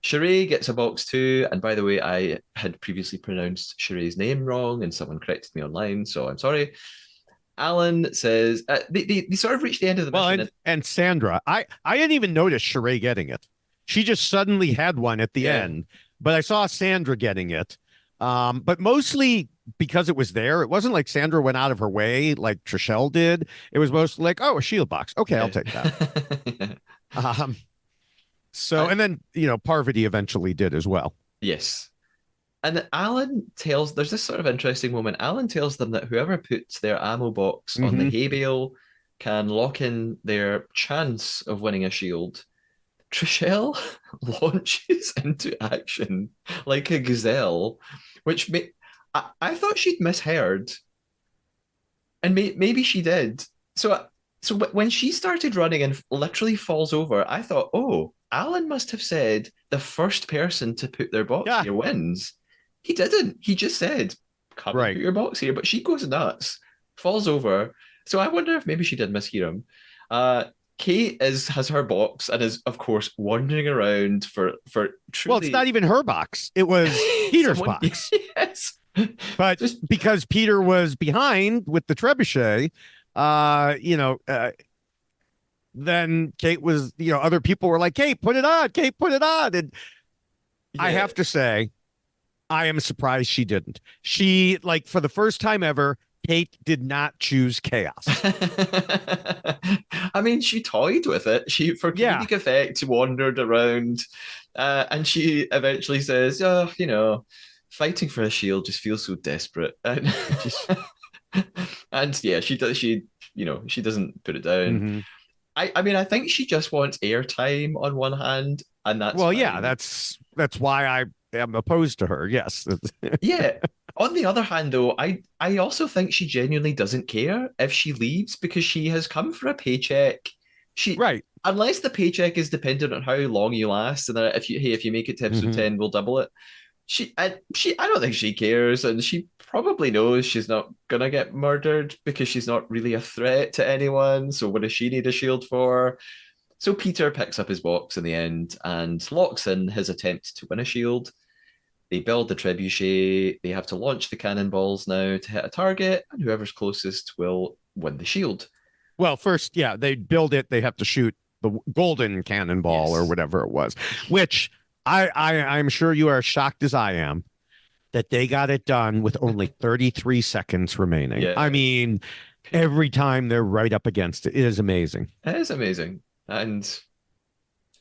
Sheree gets a box too, and by the way, I had previously pronounced Sheree's name wrong, and someone corrected me online, so I'm sorry. Alan says they sort of reach the end of the mission. Well, and Sandra, I didn't even notice Sheree getting it. She just suddenly had one at the end, but I saw Sandra getting it. But mostly because it was there. It wasn't like Sandra went out of her way like Trishelle did. It was mostly like, oh, a shield box. Okay, I'll take that. And then, Parvati eventually did as well. Yes. And there's this sort of interesting moment. Alan tells them that whoever puts their ammo box on the hay bale can lock in their chance of winning a shield. Trishelle launches into action like a gazelle, which I thought she'd misheard. And maybe she did. So when she started running and literally falls over, I thought, oh, Alan must have said the first person to put their box here wins. He didn't. He just said, come and put your box here. But she goes nuts, falls over. So I wonder if maybe she did mishear him. Kate has her box and is, of course, wandering around for truly... Well, it's not even her box. It was Peter's box. Yes. But because Peter was behind with the trebuchet, then Kate was, other people were like, Kate, put it on. Kate, put it on. And I have to say, I am surprised she didn't. She, for the first time ever, Kate did not choose chaos. I mean, she toyed with it. For comedic effect, wandered around, and she eventually says, "Oh, fighting for a shield just feels so desperate." And, she does. She doesn't put it down. I mean, I think she just wants airtime on one hand, and that's fine. That's why I am opposed to her. Yes. Yeah. On the other hand, though, I also think she genuinely doesn't care if she leaves because she has come for a paycheck. She Right. Unless the paycheck is dependent on how long you last, and that if you make it to episode Hmm. 10, we'll double it. I don't think she cares, and she probably knows she's not gonna get murdered because she's not really a threat to anyone. So what does she need a shield for? So Peter picks up his box in the end and locks in his attempt to win a shield. They build the trebuchet. They have to launch the cannonballs now to hit a target, and whoever's closest will win the shield. Well, first, yeah, they build it. They have to shoot the golden cannonball or Yes. whatever it was, which I'm sure you are as shocked as I am that they got it done with only 33 seconds remaining. I Yeah. mean, every time they're right up against it. It is amazing. It is amazing. And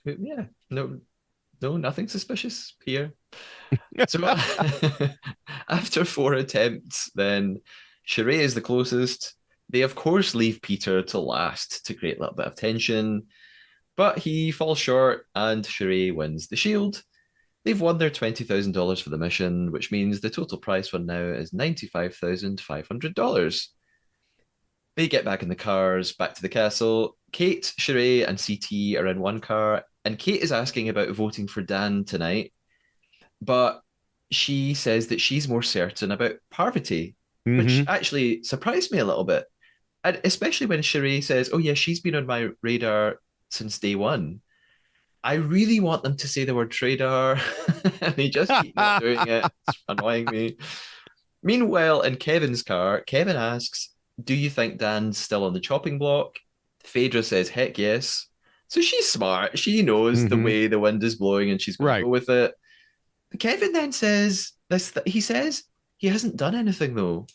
yeah, nothing suspicious here. So after four attempts, then Sheree is the closest. They, of course, leave Peter to last to create a little bit of tension, but he falls short and Sheree wins the shield. They've won their $20,000 for the mission, which means the total price for now is $95,500. They get back in the cars, back to the castle. Kate, Sheree, and CT are in one car, and Kate is asking about voting for Dan tonight, but she says that she's more certain about Parvati, which Hmm. actually surprised me a little bit. And especially when Sheree says, "Oh yeah, she's been on my radar since day one." I really want them to say the word traitor, and they just keep not doing it. It's annoying me. Meanwhile, in Kevin's car, Kevin asks, "Do you think Dan's still on the chopping block?" Phaedra says, "Heck yes." So she's smart. She knows the Hmm. way the wind is blowing, and she's going to Right. go with it. Kevin then says this. He says he hasn't done anything though,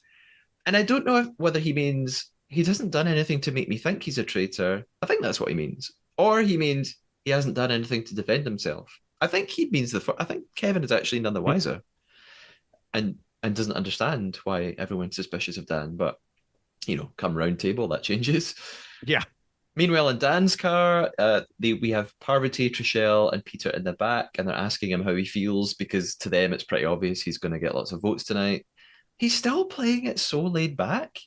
and I don't know whether he means he hasn't done anything to make me think he's a traitor. I think that's what he means, or he means he hasn't done anything to defend himself. I think he means I think Kevin is actually none the wiser, and doesn't understand why everyone's suspicious of Dan. But come round table, that changes. Yeah. Meanwhile, in Dan's car, we have Parvati, Trishelle, and Peter in the back, and they're asking him how he feels because to them it's pretty obvious he's going to get lots of votes tonight. He's still playing it so laid back,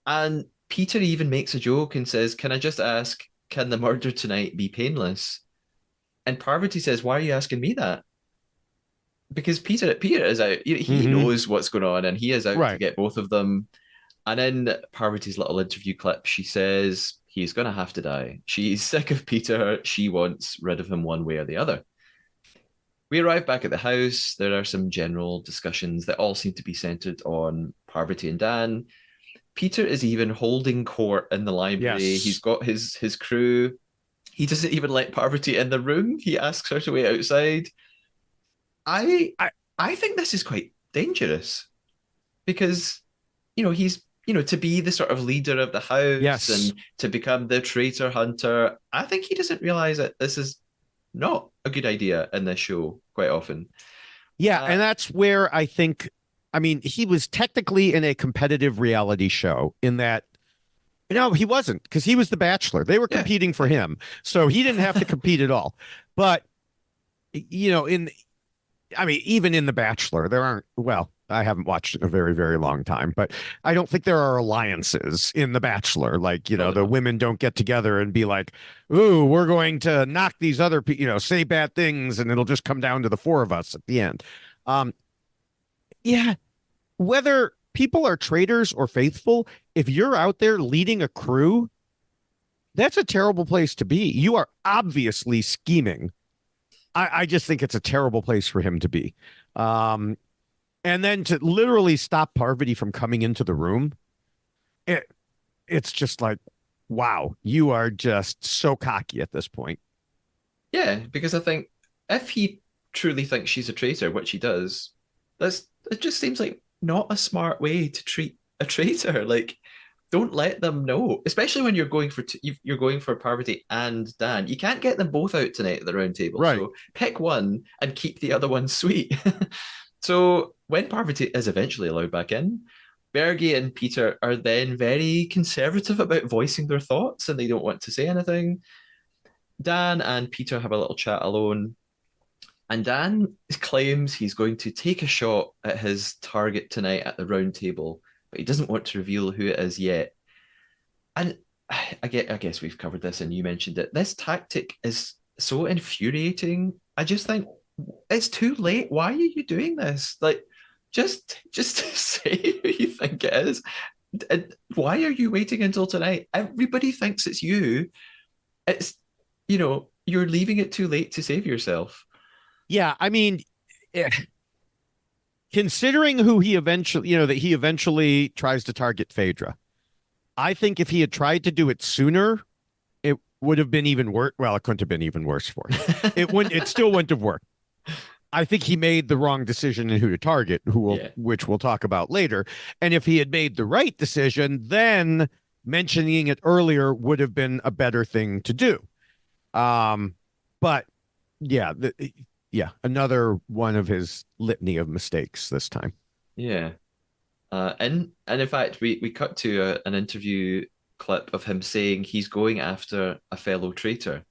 and Peter even makes a joke and says, "Can I just ask, can the murder tonight be painless?" And Parvati says, "Why are you asking me that?" Because Peter is out. He Hmm. knows what's going on, and he is out to Right. get both of them. And in Parvati's little interview clip, she says he's going to have to die. She's sick of Peter. She wants rid of him one way or the other. We arrive back at the house. There are some general discussions that all seem to be centered on Parvati and Dan. Peter is even holding court in the library. He's Yes. got his crew. He doesn't even let Parvati in the room. He asks her to wait outside. I I I think this is quite dangerous because he's to be the sort of leader of the house yes. and to become the traitor hunter. I think he doesn't realize that this is not a good idea in this show quite often. Yeah, Uh, and that's where I think I mean, he was technically in a competitive reality show in that he wasn't because he was the bachelor. They were yeah, competing for yeah. him. So he didn't have to compete at all. But in I mean, even in The Bachelor, there aren't, well, I haven't watched it in a very, very long time, but I don't think there are alliances in The Bachelor. Like, Probably the not. women don't get together and be like, ooh, we're going to knock these other people, say bad things, and it'll just come down to the four of us at the end. Um, yeah, whether people are traitors or faithful, if you're out there leading a crew, that's a terrible place to be. You are obviously scheming. I just think it's a terrible place for him to be. Um, and then to literally stop Parvati from coming into the room, it it's just like, wow, you are just so cocky at this point. Yeah, because I think if he truly thinks she's a traitor, which he does, that's it just seems like not a smart way to treat a traitor. Like, don't let them know, especially when you're going for Parvati and Dan. You can't get them both out tonight at the round table. Right. So pick one and keep the other one sweet. So when Parvati is eventually allowed back in, Bergie and Peter are then very conservative about voicing their thoughts and they don't want to say anything. Dan and Peter have a little chat alone, And Dan claims he's going to take a shot at his target tonight at the round table, but he doesn't want to reveal who it is yet. And I guess we've covered this and you mentioned it. This tactic is so infuriating. I just think it's too late. Why are you doing this? Like, just say who you think it is. And why are you waiting until tonight? Everybody thinks it's you. It's, you're leaving it too late to save yourself. Yeah, I mean, eh, considering who he eventually, that he eventually tries to target Phaedra, I think if he had tried to do it sooner, it would have been even worse. Well, it couldn't have been even worse for him. It wouldn't. It still wouldn't have worked. I think he made the wrong decision in who to target, Yeah. which we'll talk about later. And if he had made the right decision, then mentioning it earlier would have been a better thing to do. But yeah, another one of his litany of mistakes this time. Yeah. And in fact, we cut to an interview clip of him saying he's going after a fellow traitor.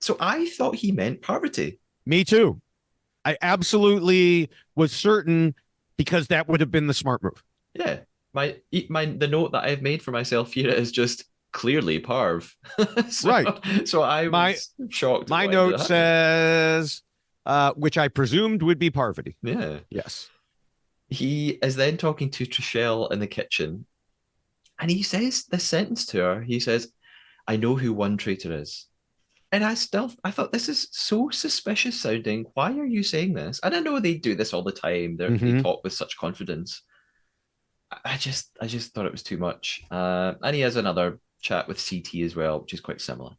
So I thought he meant Parvati. Me too. I absolutely was certain because that would have been the smart move. Yeah. The note that I've made for myself here is just clearly Parv. so, Right. So I was shocked. My note says, which I presumed would be Parvati. Yeah. Yes. He is then talking to Trishelle in the kitchen, and he says this sentence to her. He says, "I know who one traitor is." And I thought this is so suspicious sounding. Why are you saying this? And I know they do this all the time. They talk with such confidence. I just thought it was too much. And he has another chat with CT as well, which is quite similar.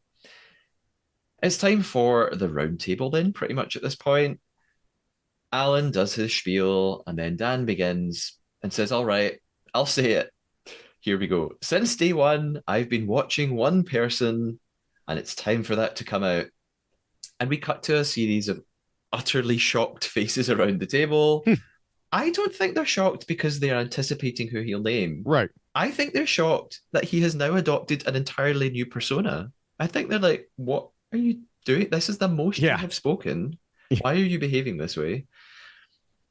It's time for the round table then, pretty much at this point. Alan does his spiel, and then Dan begins and says, "All right, I'll say it. Here we go. Since day one, I've been watching one person, and it's time for that to come out." And we cut to a series of utterly shocked faces around the table. I don't think they're shocked because they're anticipating who he'll name. Right. I think they're shocked that he has now adopted an entirely new persona. I think they're like, "What are you doing? This is the most you have spoken. Why are you behaving this way?"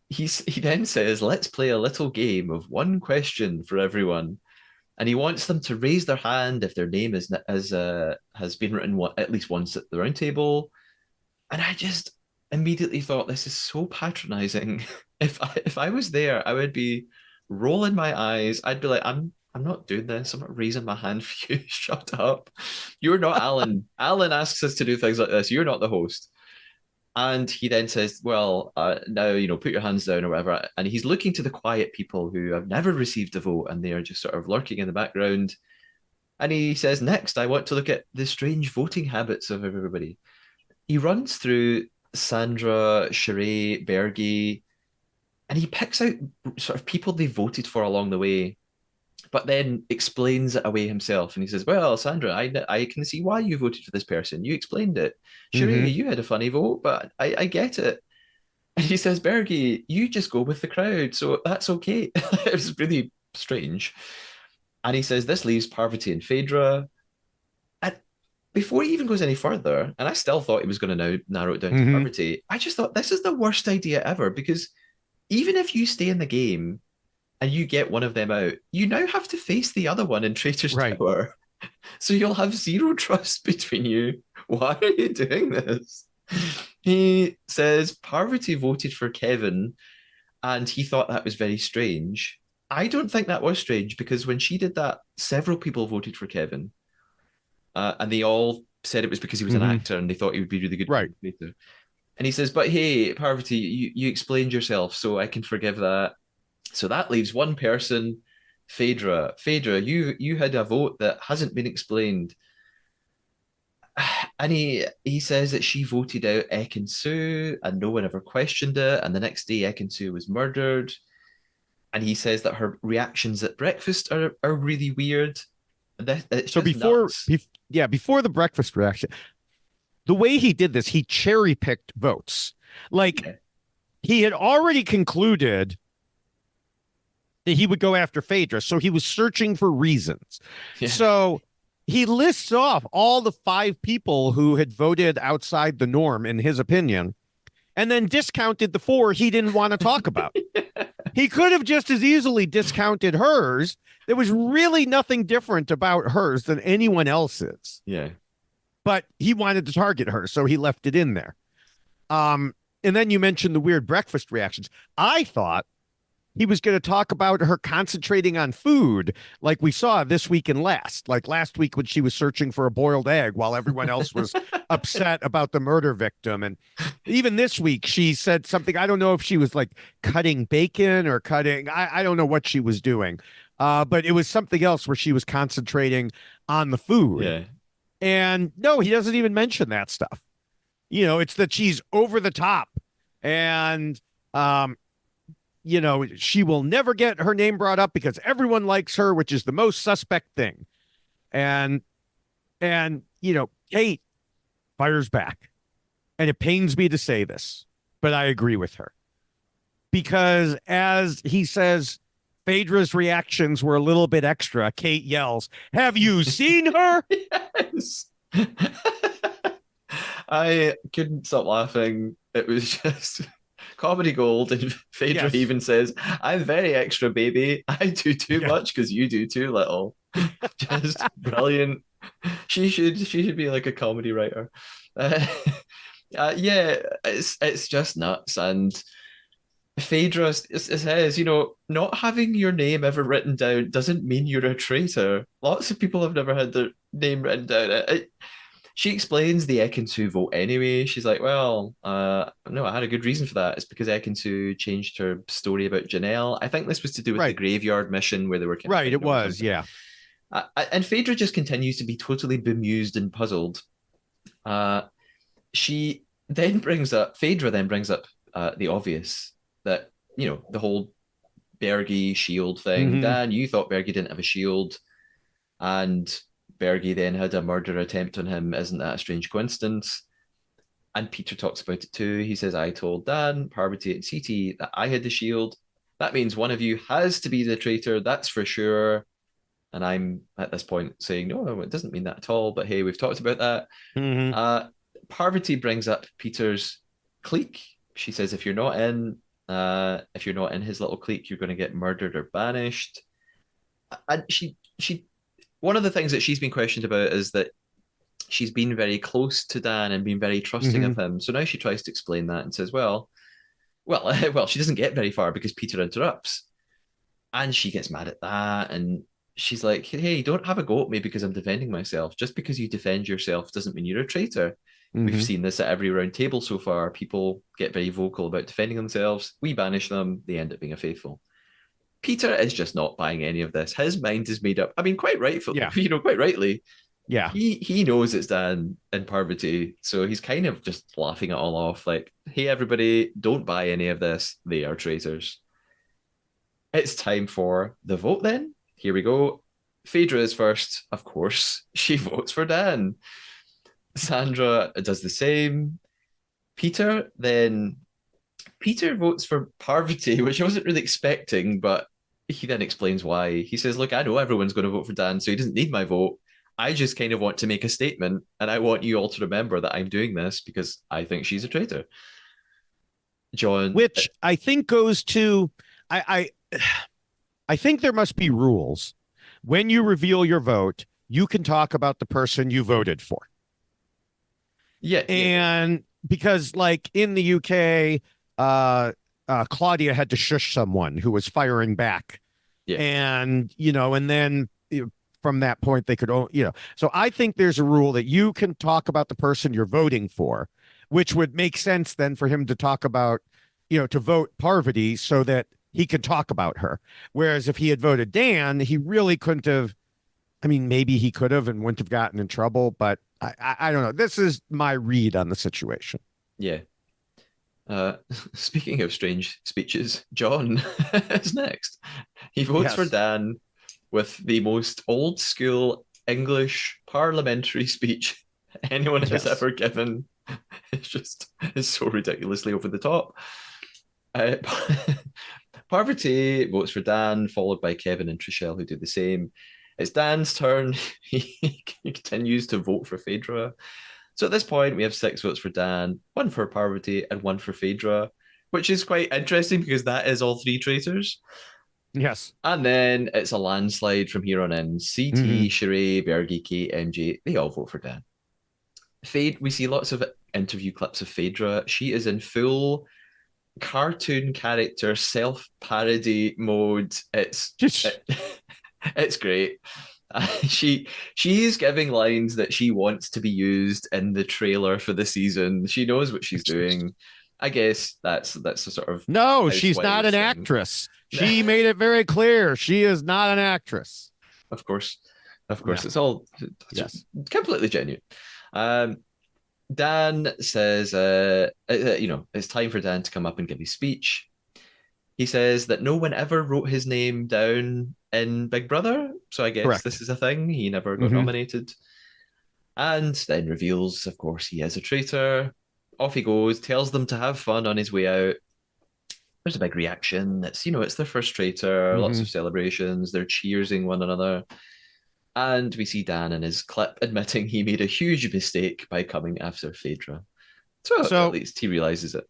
He then says, "Let's play a little game of one question for everyone." And he wants them to raise their hand if their name has been written at least once at the round table. And I just immediately thought, this is so patronizing. If I was there, I would be rolling my eyes. I'd be like, I'm not doing this. I'm not raising my hand for you. Shut up. You're not Alan. Alan asks us to do things like this. You're not the host. And he then says, "Well, now, put your hands down," or whatever. And he's looking to the quiet people who have never received a vote and they are just sort of lurking in the background. And he says, "Next, I want to look at the strange voting habits of everybody." He runs through Sandra, Sheree, Bergie, and he picks out sort of people they voted for along the way, but then explains it away himself. And he says, "Well, Sandra, I can see why you voted for this person. You explained it. Sheree, you had a funny vote, but I get it." And he says, "Bergie, you just go with the crowd, so that's okay." It was really strange. And he says, "This leaves Parvati and Phaedra." And before he even goes any further, and I still thought he was going to now narrow it down to Parvati, I just thought this is the worst idea ever, because even if you stay in the game and you get one of them out, you now have to face the other one in Traitors Tower. So you'll have zero trust between you. Why are you doing this? He says Parvati voted for Kevin and he thought that was very strange. I don't think that was strange, because when she did that, several people voted for Kevin. And they all said it was because he was an actor and they thought he would be really good. Right. Later. And he says, "But hey, Parvati, you explained yourself, so I can forgive that." So that leaves one person, Phaedra. Phaedra, you had a vote that hasn't been explained. And he says that she voted out Ekin Su and no one ever questioned it. And the next day, Ekin Su was murdered. And he says that her reactions at breakfast are really weird. So before the breakfast reaction, the way he did this, he cherry picked votes. He had already concluded that he would go after Phaedra, so he was searching for reasons. Yeah. So he lists off all the 5 people who had voted outside the norm, in his opinion, and then discounted the four he didn't want to talk about. He could have just as easily discounted hers. There was really nothing different about hers than anyone else's, Yeah. but he wanted to target her, so he left it in there. And then you mentioned the weird breakfast reactions. I thought he was going to talk about her concentrating on food like we saw this week and last, like last week when she was searching for a boiled egg while everyone else was upset about the murder victim. And even this week, she said something. I don't know if she was like cutting bacon or cutting, I don't know what she was doing. But it was something else where she was concentrating on the food. Yeah. And no, he doesn't even mention that stuff. It's that she's over the top and she will never get her name brought up because everyone likes her, which is the most suspect thing. And Kate fires back. And it pains me to say this, but I agree with her. Because as he says, Phaedra's reactions were a little bit extra. Kate yells, "Have you seen her?" Yes. I couldn't stop laughing. It was just comedy gold. And Phaedra Yes. even says, "I'm very extra, baby. I do too Yeah. much because you do too little." Just brilliant. She should be like a comedy writer. Uh, yeah, it's just nuts. And Phaedra says, not having your name ever written down doesn't mean you're a traitor. Lots of people have never had their name written down. She explains the Ekin-Su vote anyway. She's like, well, no, I had a good reason for that. It's because Ekin-Su changed her story about Janelle. I think this was to do with the Right. graveyard mission where they were kind of Right. It fighting over was. something. Yeah. And Phaedra just continues to be totally bemused and puzzled. She then brings up, Phaedra then brings up the obvious that, the whole Bergie shield thing. Mm-hmm. Dan, you thought Bergie didn't have a shield, and Bergie then had a murder attempt on him. Isn't that a strange coincidence? And Peter talks about it too. He says, I told Dan, Parvati, and CT that I had the shield. That means one of you has to be the traitor, that's for sure. And I'm at this point saying, no, it doesn't mean that at all. But hey, we've talked about that. Mm-hmm. Parvati brings up Peter's clique. She says, if you're not in his little clique, you're going to get murdered or banished. And one of the things that she's been questioned about is that she's been very close to Dan and been very trusting Mm-hmm. of him. So now she tries to explain that and says, well, she doesn't get very far because Peter interrupts, and she gets mad at that, and she's like, hey, don't have a go at me because I'm defending myself. Just because you defend yourself doesn't mean you're a traitor. We've Mm-hmm. seen this at every round table so far. People get very vocal about defending themselves. We banish them. They end up being a faithful. Peter is just not buying any of this. His mind is made up. I mean, quite rightfully, Yeah. quite rightly. Yeah. He knows it's Dan and Parvati, so he's kind of just laughing it all off. Like, hey, everybody, don't buy any of this. They are traitors. It's time for the vote. Then here we go. Phaedra is first, of course. She votes for Dan. Sandra does the same. Peter votes for Parvati, which I wasn't really expecting, but he then explains why. He says, look, I know everyone's going to vote for Dan, so he doesn't need my vote. I just kind of want to make a statement, and I want you all to remember that I'm doing this because I think she's a traitor. John. Which I think goes to I think there must be rules. When you reveal your vote, you can talk about the person you voted for. Yeah. And because like in the UK, Claudia had to shush someone who was firing back. Yeah. And, and then from that point, they could, so I think there's a rule that you can talk about the person you're voting for, which would make sense then for him to talk about, to vote Parvati so that he could talk about her. Whereas if he had voted Dan, he really couldn't have. I mean, maybe he could have and wouldn't have gotten in trouble, but I don't know. This is my read on the situation. Yeah. Speaking of strange speeches, John is next. He votes for Yes. Dan with the most old school English parliamentary speech anyone has Yes. ever given. It's so ridiculously over the top. Uh, Parvati votes for Dan, followed by Kevin and Trishelle, who do the same. It's Dan's turn. He continues to vote for Phaedra. So at this point, we have 6 votes for Dan, one for Parvati, and one for Phaedra, which is quite interesting because that is all three traitors. Yes. And then it's a landslide from here on in. Hmm. CT, Sheree, Bergie, Kate, MJ, they all vote for Dan. Fade, we see lots of interview clips of Phaedra. She is in full cartoon character self parody mode. Just It's great. She's giving lines that she wants to be used in the trailer for the season. She knows what she's doing. I guess that's a sort of no, she's not housewives an thing. actress. She made it very clear she is not an actress. Of course, of Yeah. course, it's all Yes. completely genuine. Um, Dan says, it's time for Dan to come up and give his speech. He says that no one ever wrote his name down in Big Brother, so I guess this Correct. is a thing. He never got Hmm. nominated. And then reveals, of course, he is a traitor. Off he goes, tells them to have fun on his way out. There's a big reaction. It's their first traitor, lots Hmm. of celebrations, they're cheersing one another. And we see Dan in his clip admitting he made a huge mistake by coming after Phaedra. So at So, least he realizes it.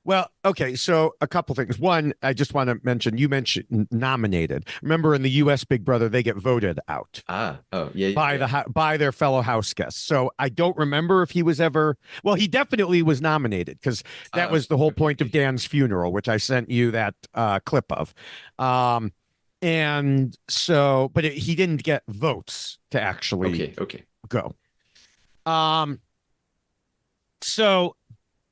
well, okay. So, a couple things. One, I just want to mention you mentioned nominated. Remember, in the U.S. Big Brother, they get voted out Oh, yeah, by yeah. by their fellow house guests. So I don't remember if he was ever. Well, he definitely was nominated because that Ah, was the whole okay, point of okay. Dan's funeral, which I sent you that clip of. Um, and so, but he didn't get votes to actually Okay, okay. go. Um, so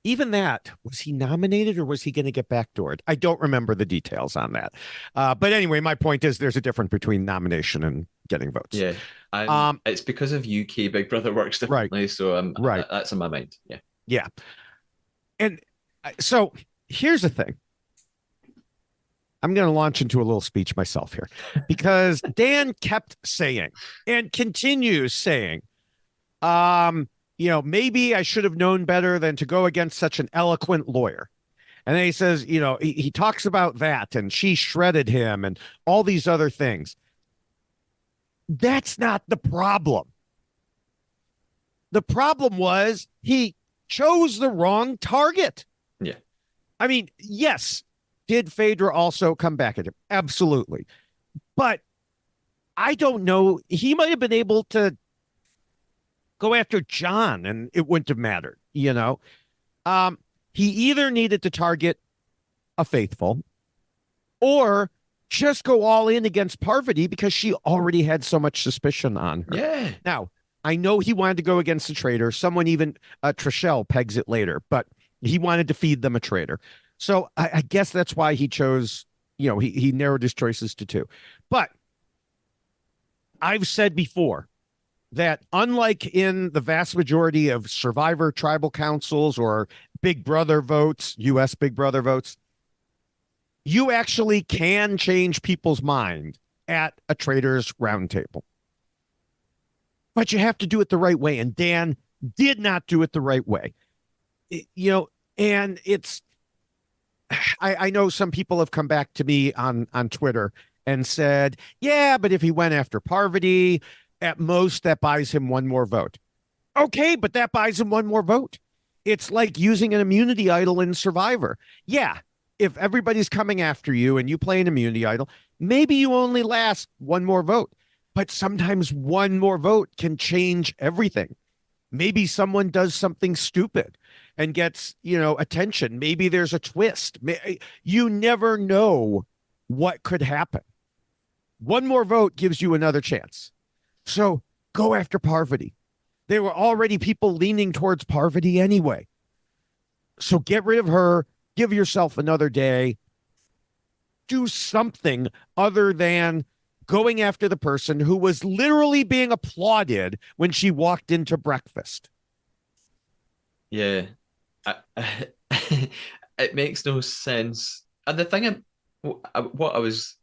even that, was he nominated or was he going to get backdoored? I don't remember the details on that. But anyway, my point is there's a difference between nomination and getting votes. Yeah. Um, It's because of UK Big Brother works right, differently, so right. that's in my mind. Yeah. Yeah. And so here's the thing. I'm going to launch into a little speech myself here because Dan kept saying and continues saying, maybe I should have known better than to go against such an eloquent lawyer. And then he says, he talks about that and she shredded him and all these other things. That's not the problem. The problem was he chose the wrong target. Yeah. I mean, yes, did Phaedra also come back at him? Absolutely. But I don't know. He might have been able to go after John and it wouldn't have mattered. He either needed to target a faithful or just go all in against Parvati because she already had so much suspicion on her. Yeah. Now, I know he wanted to go against the traitor. Someone even, Trishelle pegs it later, but he wanted to feed them a traitor. So I guess that's why he chose, he narrowed his choices to two. But I've said before that unlike in the vast majority of survivor tribal councils or Big Brother votes, US Big Brother votes, you actually can change people's mind at a traitors roundtable. But you have to do it the right way. And Dan did not do it the right way. And I know some people have come back to me on Twitter and said, yeah, but if he went after Parvati, at most that buys him one more vote. Okay, but that buys him one more vote. It's like using an immunity idol in Survivor. Yeah, if everybody's coming after you and you play an immunity idol, maybe you only last one more vote. But sometimes one more vote can change everything. Maybe someone does something stupid and gets, attention. Maybe there's a twist. You never know what could happen. One more vote gives you another chance. So go after Parvati. There were already people leaning towards Parvati anyway. So get rid of her. Give yourself another day. Do something other than going after the person who was literally being applauded when she walked into breakfast. Yeah. I, it makes no sense. And the thing, what I was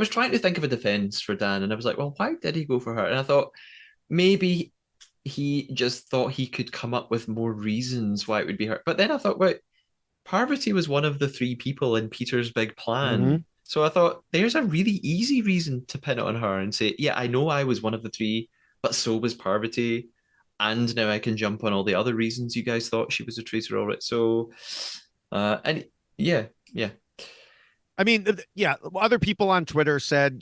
trying to think of a defense for Dan, and I was like, well, why did he go for her? And I thought maybe he just thought he could come up with more reasons why it would be her. But then I thought, wait, Parvati was one of the three people in Peter's big Mm-hmm. plan. So I thought there's a really easy reason to pin it on her and say, yeah, I know I was one of the three, but so was Parvati. and now I can jump on all the other reasons you guys thought she was a traitor. All right, so and yeah, yeah, I mean, yeah, other people on Twitter said,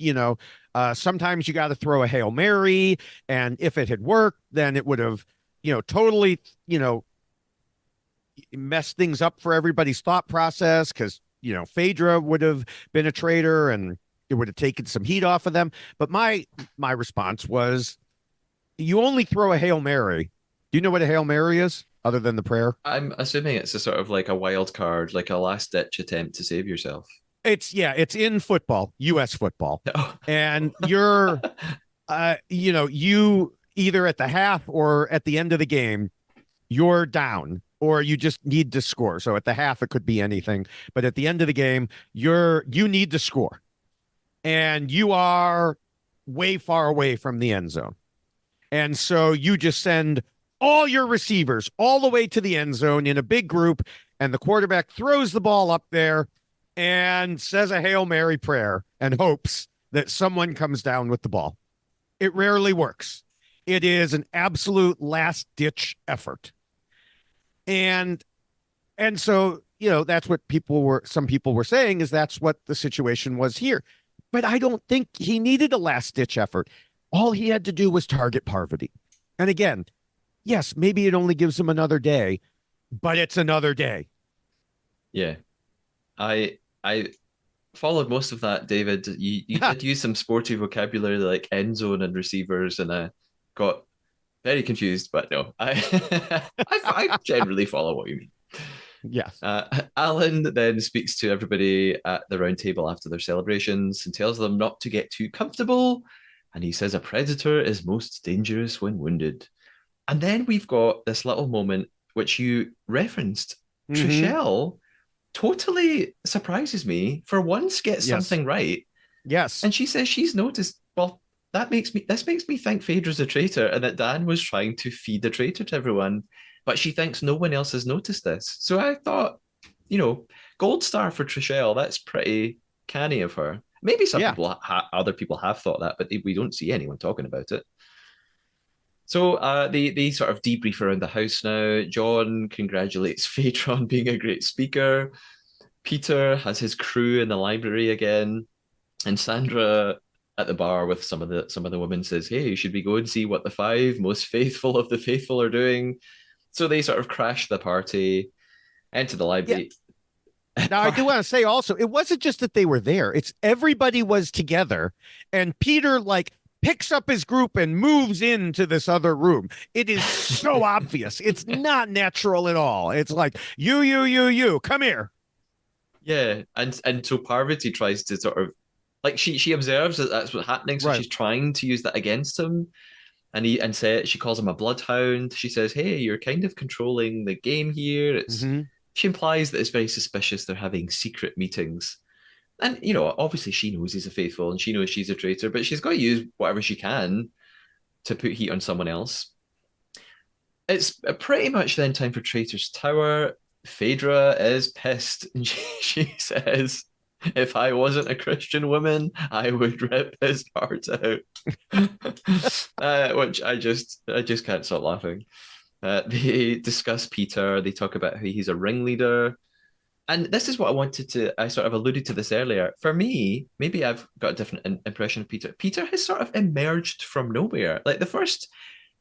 sometimes you got to throw a Hail Mary, and if it had worked, then it would have, totally, messed things up for everybody's thought process because, Phaedra would have been a traitor and it would have taken some heat off of them. But my response was, you only throw a Hail Mary. Do you know what a Hail Mary is other than the prayer? I'm assuming it's a sort of like a wild card, like a last ditch attempt to save yourself. It's in football, US football. Oh. And you either at the half or at the end of the game, you're down or you just need to score. So at the half, it could be anything, but at the end of the game, you need to score and you are way far away from the end zone. And so you just send all your receivers all the way to the end zone in a big group, and the quarterback throws the ball up there and says a Hail Mary prayer and hopes that someone comes down with the ball. It rarely works. It is an absolute last ditch effort. And so, that's what some people were saying is that's what the situation was here. But I don't think he needed a last ditch effort. All he had to do was target Parvati. And again, yes, maybe it only gives him another day, but it's another day. Yeah, I followed most of that, David. You did use some sporty vocabulary like end zone and receivers, and I got very confused. But no, I generally follow what you mean. Yes. Alan then speaks to everybody at the round table after their celebrations and tells them not to get too comfortable. And he says a predator is most dangerous when wounded. And then we've got this little moment which you referenced. Mm-hmm. Trishelle totally surprises me. For once, gets Yes. something right. Yes. And she says she's noticed, well, this makes me think Phaedra's a traitor and that Dan was trying to feed a traitor to everyone. But she thinks no one else has noticed this. So I thought, gold star for Trishelle. That's pretty canny of her. Maybe Yeah. other people have thought that, but we don't see anyone talking about it. So they sort of debrief around the house now. John congratulates Phaedra on being a great speaker. Peter has his crew in the library again, and Sandra at the bar with some of the women says, "Hey, should we go and see what the five most faithful of the faithful are doing?" So they sort of crash the party, enter the Yeah. library. Now, I do want to say also, it wasn't just that they were there. It's everybody was together and Peter picks up his group and moves into this other room. It is so obvious. It's not natural at all. It's like, you, come here. Yeah, and so Parvati tries to sort of like she observes that that's what's happening, so Right. she's trying to use that against him. She calls him a bloodhound. She says, "Hey, you're kind of controlling the game here." Mm-hmm. She implies that it's very suspicious they're having secret meetings. And obviously she knows he's a faithful and she knows she's a traitor, but she's got to use whatever she can to put heat on someone else. It's pretty much then time for Traitor's Tower. Phaedra is pissed and she says, "If I wasn't a Christian woman, I would rip his heart out." Which I just can't stop laughing. They discuss Peter. They talk about how he's a ringleader. And this is what I sort of alluded to this earlier. For me, maybe I've got a different impression of Peter. Peter has sort of emerged from nowhere. Like the first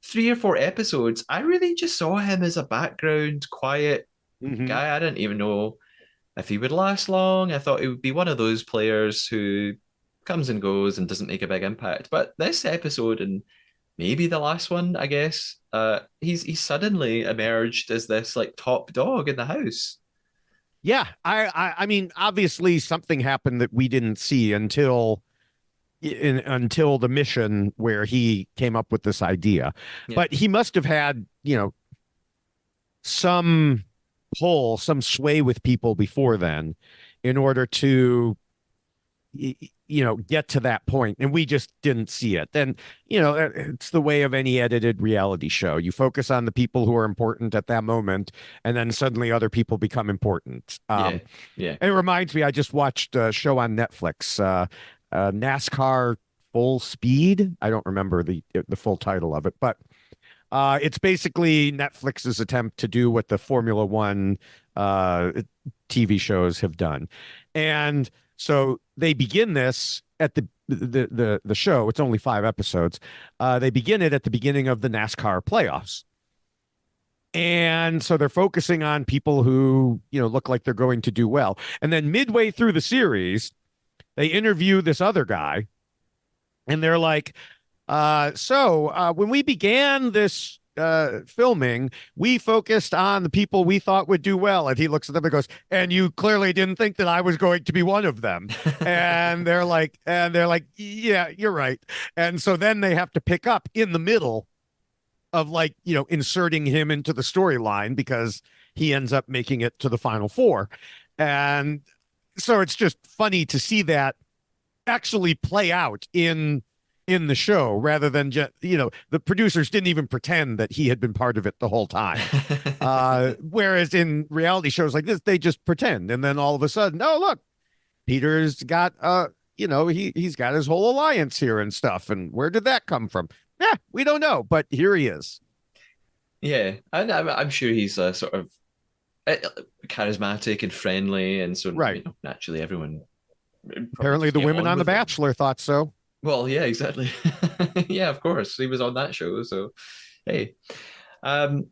3 or 4 episodes, I really just saw him as a background, quiet Mm-hmm. guy. I didn't even know if he would last long. I thought he would be one of those players who comes and goes and doesn't make a big impact. But this episode and maybe the last one, I guess, he's suddenly emerged as this like top dog in the house. Yeah. I mean, obviously something happened that we didn't see until the mission where he came up with this idea. Yeah, But he must have had, some pull, some sway with people before then in order to get to that point, and we just didn't see it. Then it's the way of any edited reality show. You focus on the people who are important at that moment, and then suddenly other people become important. yeah, yeah. It reminds me, I just watched a show on Netflix, NASCAR Full Speed. I don't remember the full title of it, but It's basically Netflix's attempt to do what the Formula One uh, TV shows have done. And so they begin this at the show. It's only 5 episodes. They begin it at the beginning of the NASCAR playoffs. And so they're focusing on people who, look like they're going to do well. And then midway through the series, they interview this other guy and they're like, when we began this filming, we focused on the people we thought would do well. And he looks at them and goes, and you clearly didn't think that I was going to be one of them. And they're like, yeah, you're right. And so then they have to pick up in the middle of inserting him into the storyline because he ends up making it to the final four. And so it's just funny to see that actually play out in the show rather than just the producers didn't even pretend that he had been part of it the whole time. Whereas in reality shows like this, they just pretend, and then all of a sudden, oh look, Peter's got he's got his whole alliance here and stuff, and where did that come from? Yeah, we don't know, but here he is. Yeah, and I'm sure he's sort of uh, charismatic and friendly, and so Right. naturally everyone probably Apparently just the get women on on The with him. Bachelor thought so. Well, yeah, exactly. Yeah, of course. He was on that show, so hey. Um,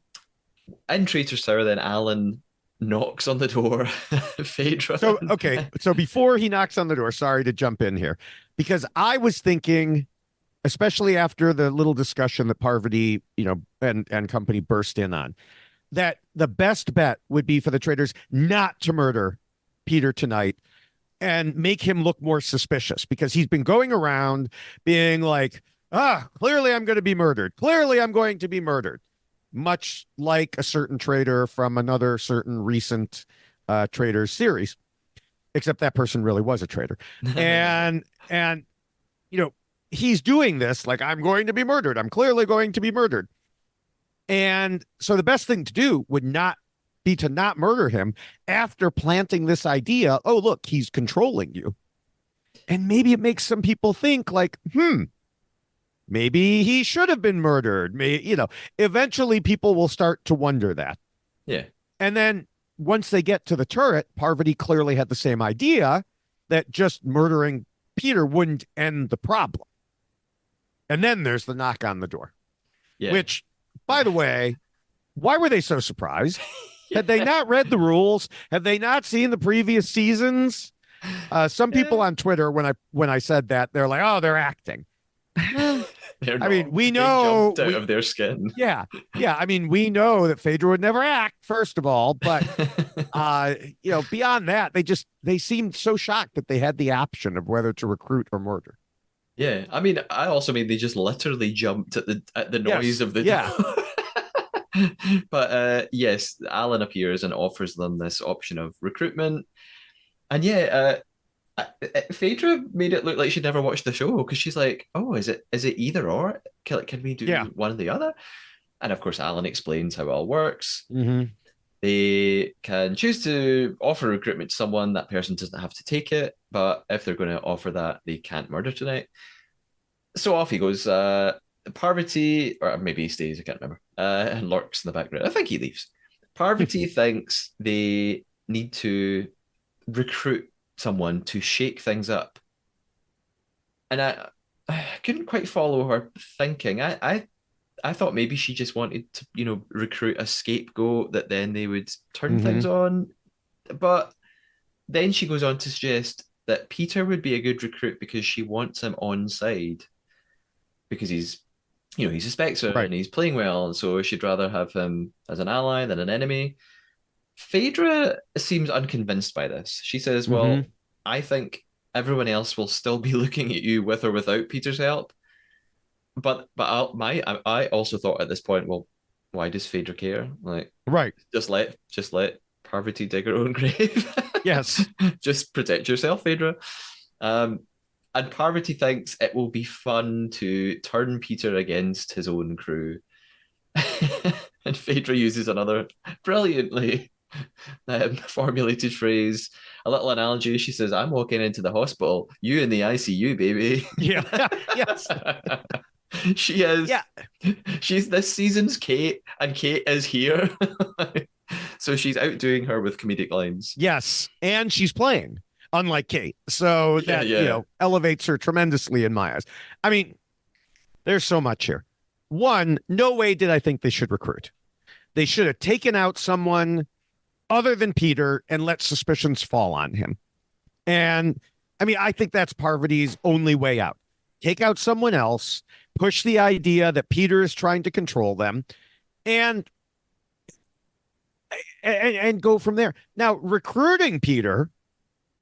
in Traitor's Tower, then Alan knocks on the door. So, Phaedra. okay. So before he knocks on the door, sorry to jump in here, because I was thinking, especially after the little discussion that Parvati, and company burst in on, that the best bet would be for the traitors not to murder Peter tonight and make him look more suspicious because he's been going around being like, clearly I'm going to be murdered. Clearly I'm going to be murdered. Much like a certain traitor from another certain recent Traitors series, except that person really was a traitor. And you know, he's doing this like, I'm going to be murdered. I'm clearly going to be murdered. And so the best thing to do would not be to not murder him after planting this idea. Oh, look, he's controlling you. And maybe it makes some people think like, maybe he should have been murdered. Eventually people will start to wonder that. Yeah. And then once they get to the turret, Parvati clearly had the same idea that just murdering Peter wouldn't end the problem. And then there's the knock on the door, Yeah. which, by the way, why were they so surprised? Had they not read the rules? Had they not seen the previous seasons? Some people on Twitter, when I said that, they're like, "Oh, they're acting." They're I mean, not. we They know, jumped out of their skin. yeah, yeah. I mean, we know that Phaedra would never act, first of all, but beyond that, they seemed so shocked that they had the option of whether to recruit or murder. Yeah, I mean, I also mean they just literally jumped at the noise Yes, of the yeah, door. But yes, Alan appears and offers them this option of recruitment. And yeah, Phaedra made it look like she'd never watched the show because she's like, "Oh, is it either or? Can we yeah. do one or the other?" And of course, Alan explains how it all works. Mm-hmm. They can choose to offer recruitment to someone. That person doesn't have to take it, but if they're going to offer that, they can't murder tonight. So off he goes. Parvati, or maybe he stays, I can't remember, and lurks in the background. I think he leaves. Parvati thinks they need to recruit someone to shake things up. And I couldn't quite follow her thinking. I thought maybe she just wanted to, recruit a scapegoat that then they would turn things Mm-hmm. on. But then she goes on to suggest that Peter would be a good recruit because she wants him on side because he suspects her Right. and he's playing well, and so she'd rather have him as an ally than an enemy. Phaedra seems unconvinced by this. She says, Mm-hmm. "Well, I think everyone else will still be looking at you with or without Peter's help." But I also thought at this point, well, why does Phaedra care? Like, Right. just let Parvati dig her own grave. Yes. Just protect yourself, Phaedra. Um, and Parvati thinks it will be fun to turn Peter against his own crew. And Phaedra uses another brilliantly formulated phrase, a little analogy. She says, "I'm walking into the hospital, you in the ICU, baby." Yeah. Yes. She is. Yeah, She's this season's Kate, and Kate is here. So she's outdoing her with comedic lines. yes, and she's playing, unlike Kate. So Yeah, that, yeah, elevates her tremendously in my eyes. I mean, there's so much here. One, no way did I think they should recruit. They should have taken out someone other than Peter and let suspicions fall on him. And I mean, I think that's Parvati's only way out. Take out someone else, push the idea that Peter is trying to control them, and and go from there. Now, recruiting Peter,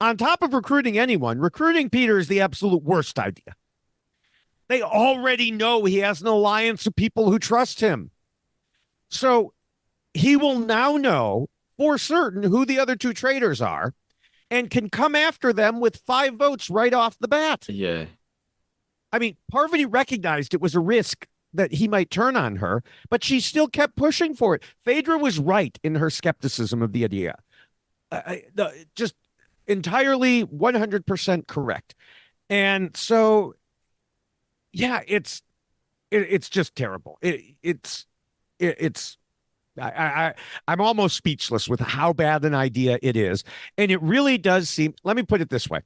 on top of recruiting anyone, recruiting Peter is the absolute worst idea. They already know he has an alliance of people who trust him. So he will now know for certain who the other two traitors are and can come after them with 5 votes right off the bat. yeah, I mean, Parvati recognized it was a risk that he might turn on her, but she still kept pushing for it. Phaedra was right in her skepticism of the idea. Just entirely 100% correct. And so, yeah, it's just terrible. It's I'm almost speechless with how bad an idea it is. And it really does seem, let me put it this way,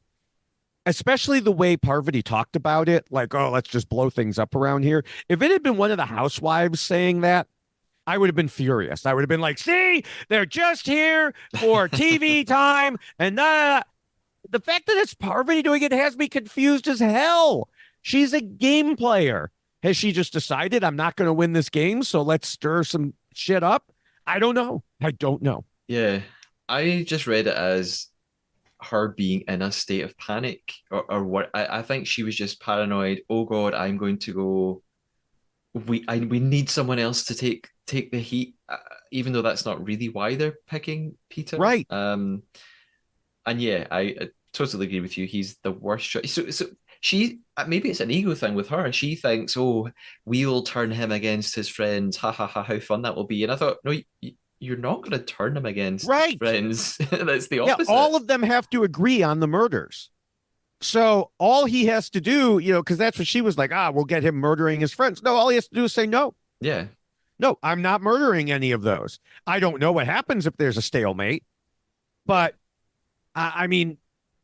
especially the way Parvati talked about it, like, oh, let's just blow things up around here. If it had been one of the housewives saying that, I would have been furious. I would have been like, see, they're just here for TV time. And the fact that it's Parvati doing it has me confused as hell. She's a game player. Has she just decided I'm not going to win this game? So let's stir some shit up? I don't know. I don't know. yeah. I just read it as her being in a state of panic, or what. I think she was just paranoid. Oh God, I'm going to go. We need someone else to take the heat, even though that's not really why they're picking Peter. Right. And yeah, I totally agree with you. He's the worst choice. So she, maybe it's an ego thing with her. She thinks, oh, we'll turn him against his friends. Ha ha ha! How fun that will be. And I thought, no, you're not going to turn him against his Right. friends. That's the Yeah. opposite. All of them have to agree on the murders. So all he has to do, because that's what she was like, we'll get him murdering his friends. No, all he has to do is say no. Yeah, No, I'm not murdering any of those. I don't know what happens if there's a stalemate, yeah, but I mean,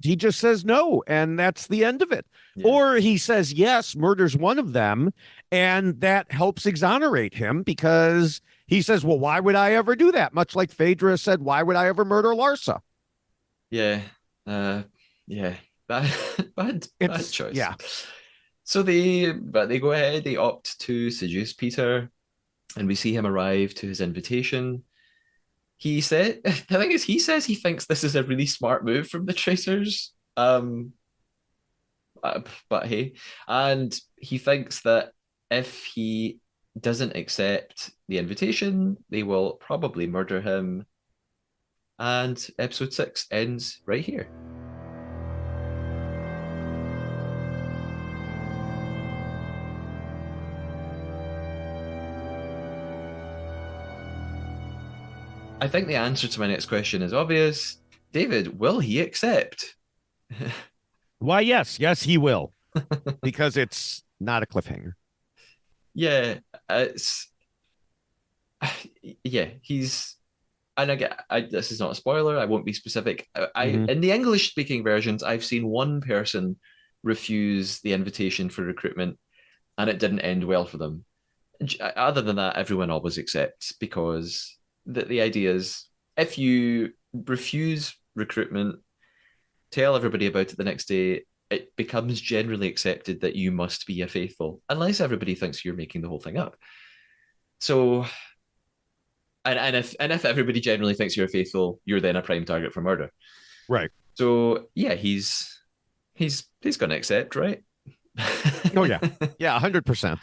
he just says no, and that's the end of it. yeah, Or he says yes, murders one of them, and that helps exonerate him because he says, well, why would I ever do that? Much like Phaedra said, why would I ever murder Larsa? yeah, yeah. Bad, bad It's, choice. yeah, So they go ahead. They opt to seduce Peter, and we see him arrive to his invitation. He said, the thing is, he says he thinks this is a really smart move from the Tracers. But hey, and he thinks that if he doesn't accept the invitation, they will probably murder him. And episode 6 ends right here. I think the answer to my next question is obvious. David, will he accept? why, yes, he will, because it's not a cliffhanger. Yeah, it's yeah, he's and this is not a spoiler. I won't be specific. Mm-hmm. In the English speaking versions, I've seen one person refuse the invitation for recruitment, and it didn't end well for them. Other than that, everyone always accepts because the idea is if you refuse recruitment, tell everybody about it the next day. It becomes generally accepted that you must be a faithful, unless everybody thinks you're making the whole thing up. So and if everybody generally thinks you're faithful, you're then a prime target for murder. Right. So yeah, he's going to accept, right? Oh, yeah. Yeah, 100%.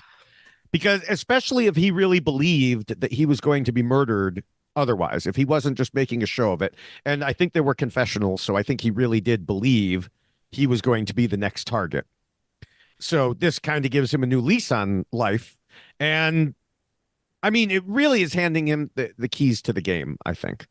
Because especially if he really believed that he was going to be murdered otherwise, if he wasn't just making a show of it. And I think there were confessionals, so I think he really did believe he was going to be the next target. So this kind of gives him a new lease on life. And I mean, it really is handing him the keys to the game, I think,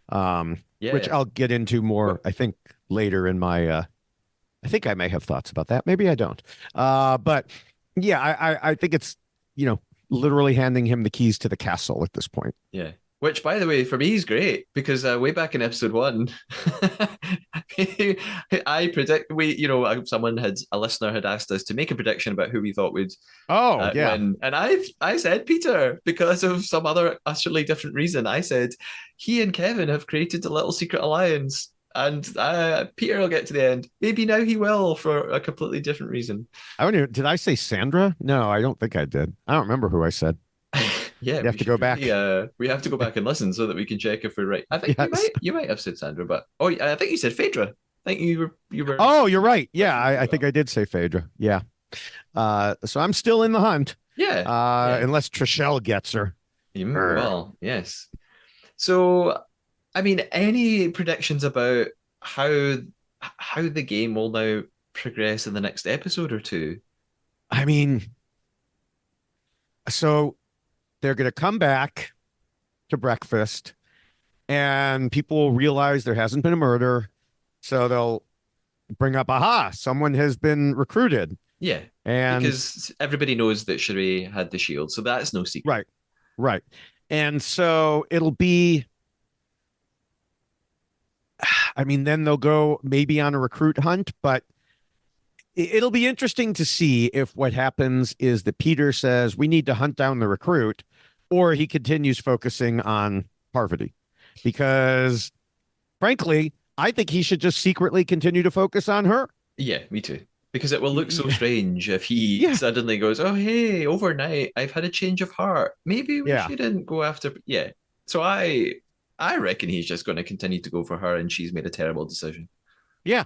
which Yeah. I'll get into more, I think, later in my. I think I may have thoughts about that. Maybe I don't. But Yeah, I think it's, you know, literally handing him the keys to the castle at this point. Yeah. Which, by the way, for me is great because way back in episode one, I predict someone had a listener had asked us to make a prediction about who we thought would Oh, yeah. win, and I said Peter because of some other utterly different reason. I said he and Kevin have created a little secret alliance, and Peter will get to the end. Maybe now he will for a completely different reason. I don't even, did I say Sandra? No, I don't think I did. I don't remember who I said. Yeah, You have we to go should really back. we have to go back and listen so that we can check if we're right. I think Yes. you might have said Sandra, but oh, I think you said Phaedra. I think you were Oh, you're right. Yeah, referencing I as think well. I did say Phaedra. Yeah. So I'm still in the hunt. Yeah, yeah. Unless Trishelle gets her. Urgh. Well, yes. So, I mean, any predictions about how how the game will now progress in the next episode or two? I mean, so they're going to come back to breakfast and people will realize there hasn't been a murder. So they'll bring up, aha, someone has been recruited. Yeah, And because everybody knows that Sheree had the shield, so that's no secret. right, right. And so it'll be, I mean, then they'll go maybe on a recruit hunt, but it'll be interesting to see if what happens is that Peter says we need to hunt down the recruit, or he continues focusing on Parvati. Because frankly, I think he should just secretly continue to focus on her. Yeah, me too. Because it will look so strange if he Yeah, suddenly goes, "Oh, hey, overnight, I've had a change of heart. Maybe we yeah, shouldn't go after." Yeah. So I reckon he's just going to continue to go for her, and she's made a terrible decision. yeah.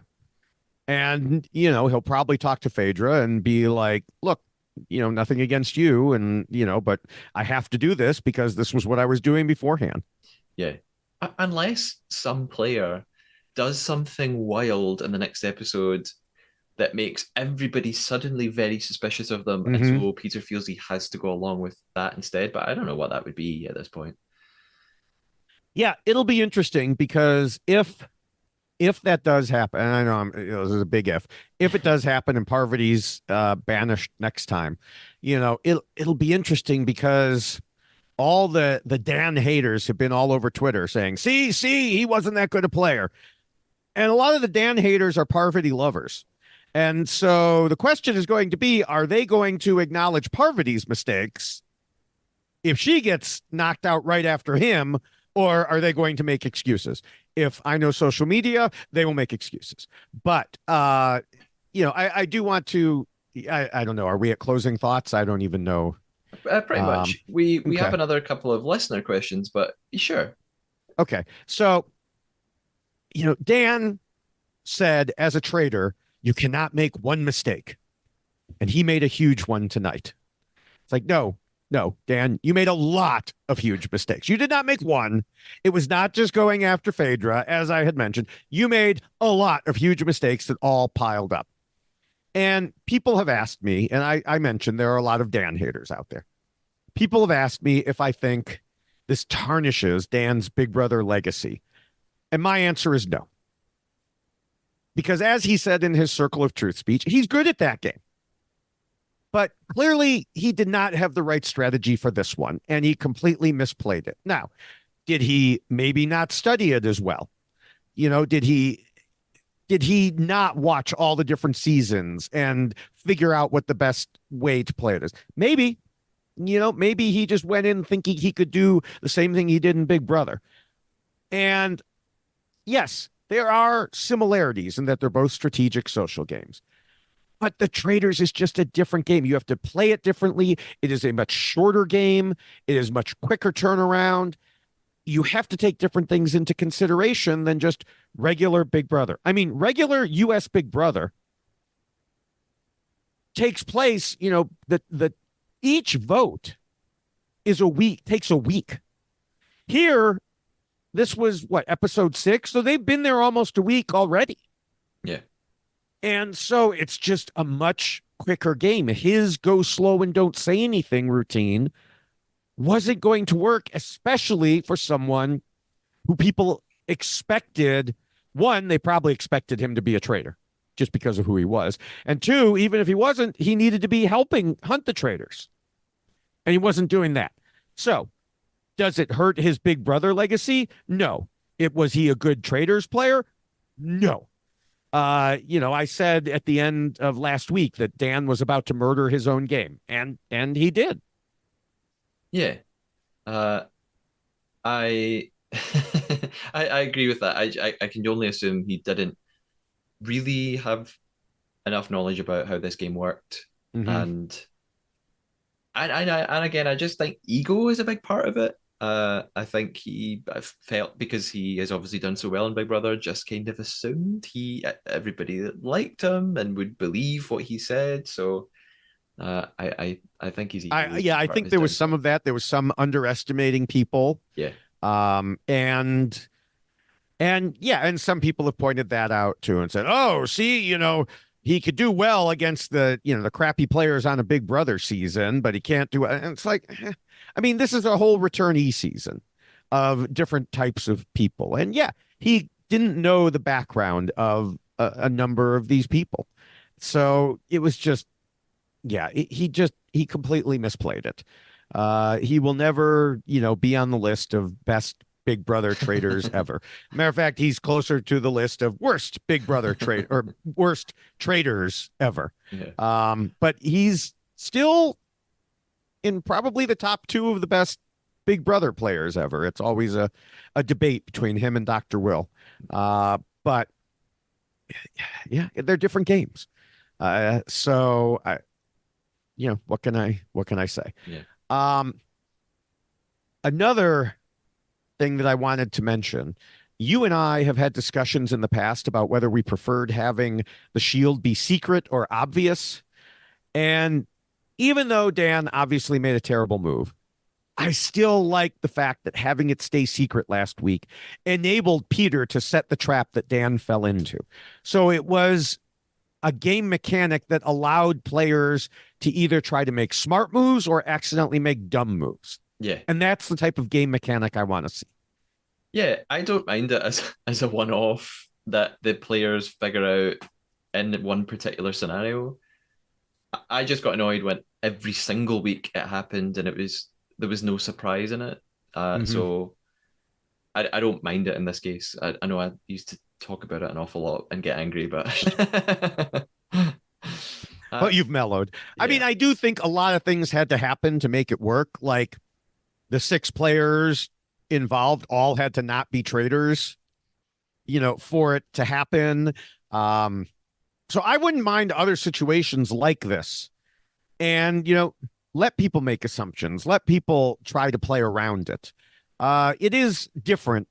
And, he'll probably talk to Phaedra and be like, look, nothing against you. And, but I have to do this because this was what I was doing beforehand. Yeah. Unless some player does something wild in the next episode that makes everybody suddenly very suspicious of them, and Hmm. so Peter feels he has to go along with that instead. But I don't know what that would be at this point. Yeah, it'll be interesting because if that does happen, and I know this is a big if it does happen and Parvati's banished next time, it'll be interesting because all the Dan haters have been all over Twitter saying, see, he wasn't that good a player. And a lot of the Dan haters are Parvati lovers. And so the question is going to be, are they going to acknowledge Parvati's mistakes if she gets knocked out right after him, or are they going to make excuses? If I know social media, they will make excuses. But I do want to. I don't know. Are we at closing thoughts? I don't even know. Pretty Um, much. We have okay. another couple of listener questions, but sure. Okay. So Dan said as a trader, you cannot make one mistake, and he made a huge one tonight. It's like, no, no, Dan, you made a lot of huge mistakes. You did not make one. It was not just going after Phaedra, as I had mentioned. You made a lot of huge mistakes that all piled up. And people have asked me, and I mentioned there are a lot of Dan haters out there. People have asked me if I think this tarnishes Dan's Big Brother legacy. And my answer is no. Because as he said in his Circle of Truth speech, he's good at that game. But clearly, he did not have the right strategy for this one, and he completely misplayed it. Now, did he maybe not study it as well? Did he not watch all the different seasons and figure out what the best way to play it is? Maybe he just went in thinking he could do the same thing he did in Big Brother. And yes, there are similarities in that they're both strategic social games. But the Traitors is just a different game. You have to play it differently. It is a much shorter game. It is much quicker turnaround. You have to take different things into consideration than just regular Big Brother. I mean, regular US Big Brother takes place, the each vote takes a week. Here, this was what, episode 6? So they've been there almost a week already. Yeah. And so it's just a much quicker game. His go slow and don't say anything routine wasn't going to work, especially for someone who people expected. One, they probably expected him to be a traitor. just because of who he was. And two, even if he wasn't, he needed to be helping hunt the traitors. And he wasn't doing that. So does it hurt his big brother legacy? No. Was he a good Traitors player? No. I said at the end of last week that Dan was about to murder his own game, and he did. Yeah. Uh, I I agree with that. I can only assume he didn't really have enough knowledge about how this game worked, Mm-hmm. and and again, I just think ego is a big part of it. I think I felt because he has obviously done so well in Big Brother, just kind of assumed everybody liked him and would believe what he said. So I think his ego I was Yeah, just I part of think his there was some downfall. of that. There was some underestimating people. Yeah, And yeah, and some people have pointed that out too and said, "Oh, see, he could do well against the crappy players on a Big Brother season, but he can't do it." And it's like, I mean, this is a whole returnee season of different types of people. And yeah, he didn't know the background of a number of these people. So it was just, yeah, he completely misplayed it. He will never, be on the list of best Big Brother traders ever. Matter of fact, he's closer to the list of worst Big Brother trade or worst traders ever. yeah, But he's still in probably the top two of the best Big Brother players ever. It's always a debate between him and Dr. Will. But yeah, they're different games. So I, what can I say? yeah, Um, Another thing that I wanted to mention, you and I have had discussions in the past about whether we preferred having the shield be secret or obvious. And even though Dan obviously made a terrible move, I still like the fact that having it stay secret last week enabled Peter to set the trap that Dan fell into. So it was a game mechanic that allowed players to either try to make smart moves or accidentally make dumb moves. yeah. And that's the type of game mechanic I want to see. Yeah, I don't mind it as a one-off that the players figure out in one particular scenario. I just got annoyed when every single week it happened and there was no surprise in it. Mm-hmm. So I don't mind it in this case. I know I used to talk about it an awful lot and get angry, but uh, But you've mellowed. I mean, yeah, I do think a lot of things had to happen to make it work. Like the six players involved all had to not be traitors, for it to happen. Um, so I wouldn't mind other situations like this. And, let people make assumptions, let people try to play around it. It is different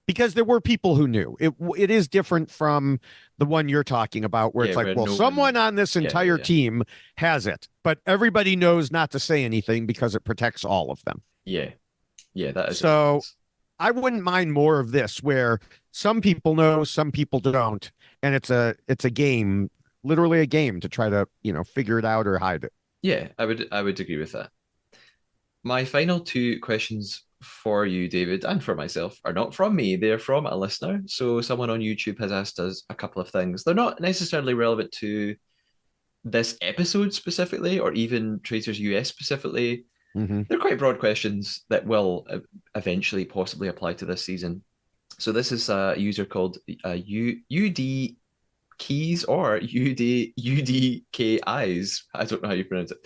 because there were people who knew. It is different from the one you're talking about, where yeah, it's like, where well, no someone one, on this yeah, yeah, entire yeah, team has it, but everybody knows not to say anything because it protects all of them. yeah, yeah, that is a So nuance. I wouldn't mind more of this, where some people know, some people don't, and it's a game, literally a game to try to figure it out or hide it. Yeah, I would agree with that. My final two questions for you, David, and for myself, are not from me. They're from a listener. So someone on YouTube has asked us a couple of things. They're not necessarily relevant to this episode specifically, or even Traitors US specifically. Mm-hmm. They're quite broad questions that will eventually possibly apply to this season. So this is a user called UD Keys or UDKIs. I don't know how you pronounce it.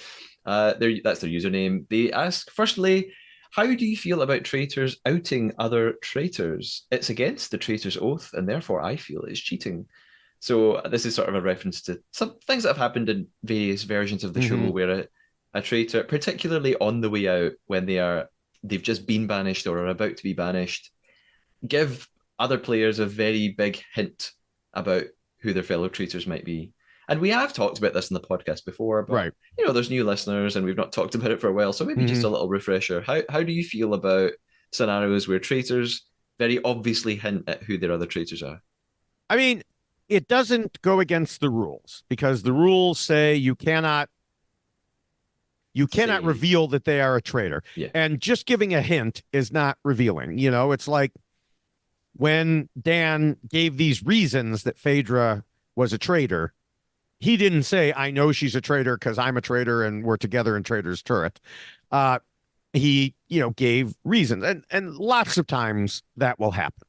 That's their username. They ask, firstly, how do you feel about traitors outing other traitors? It's against the traitor's oath, and therefore I feel it's cheating. So this is sort of a reference to some things that have happened in various versions of the show Mm-hmm. where a traitor, particularly on the way out when they've just been banished or are about to be banished, give other players a very big hint about who their fellow traitors might be. And we have talked about this in the podcast before, but Right. there's new listeners and we've not talked about it for a while. So maybe just Mm-hmm. a little refresher. How do you feel about scenarios where traitors very obviously hint at who their other traitors are? I mean, it doesn't go against the rules because the rules say you cannot Say, reveal that they are a traitor. yeah, And just giving a hint is not revealing. It's like when Dan gave these reasons that Phaedra was a traitor, he didn't say, I know she's a traitor because I'm a traitor and we're together in Traitor's Turret. Uh, he, gave reasons. And lots of times that will happen.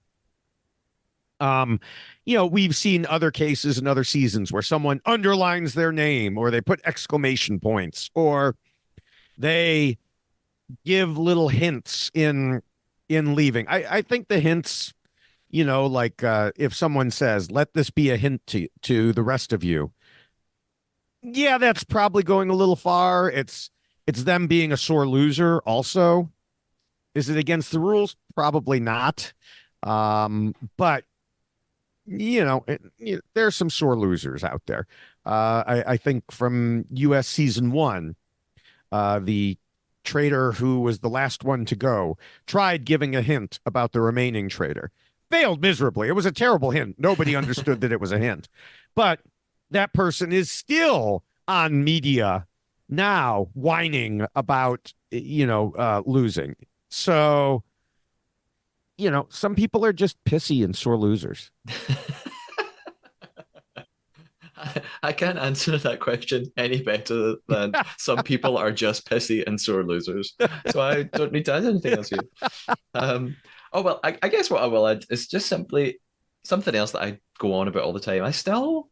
Um, we've seen other cases in other seasons where someone underlines their name or they put exclamation points or they give little hints in leaving. I think the hints, like if someone says, let this be a hint to the rest of you. Yeah, that's probably going a little far. It's them being a sore loser also. Is it against the rules? Probably not. But there's some sore losers out there. I think from US season one, the traitor who was the last one to go tried giving a hint about the remaining traitor. Failed miserably. It was a terrible hint. Nobody understood that it was a hint. But that person is still on media now whining about, losing. So, some people are just pissy and sore losers. I can't answer that question any better than some people are just pissy and sore losers. So I don't need to add anything else here. Um, oh, well, I guess what I will add is just simply something else that I go on about all the time. I still,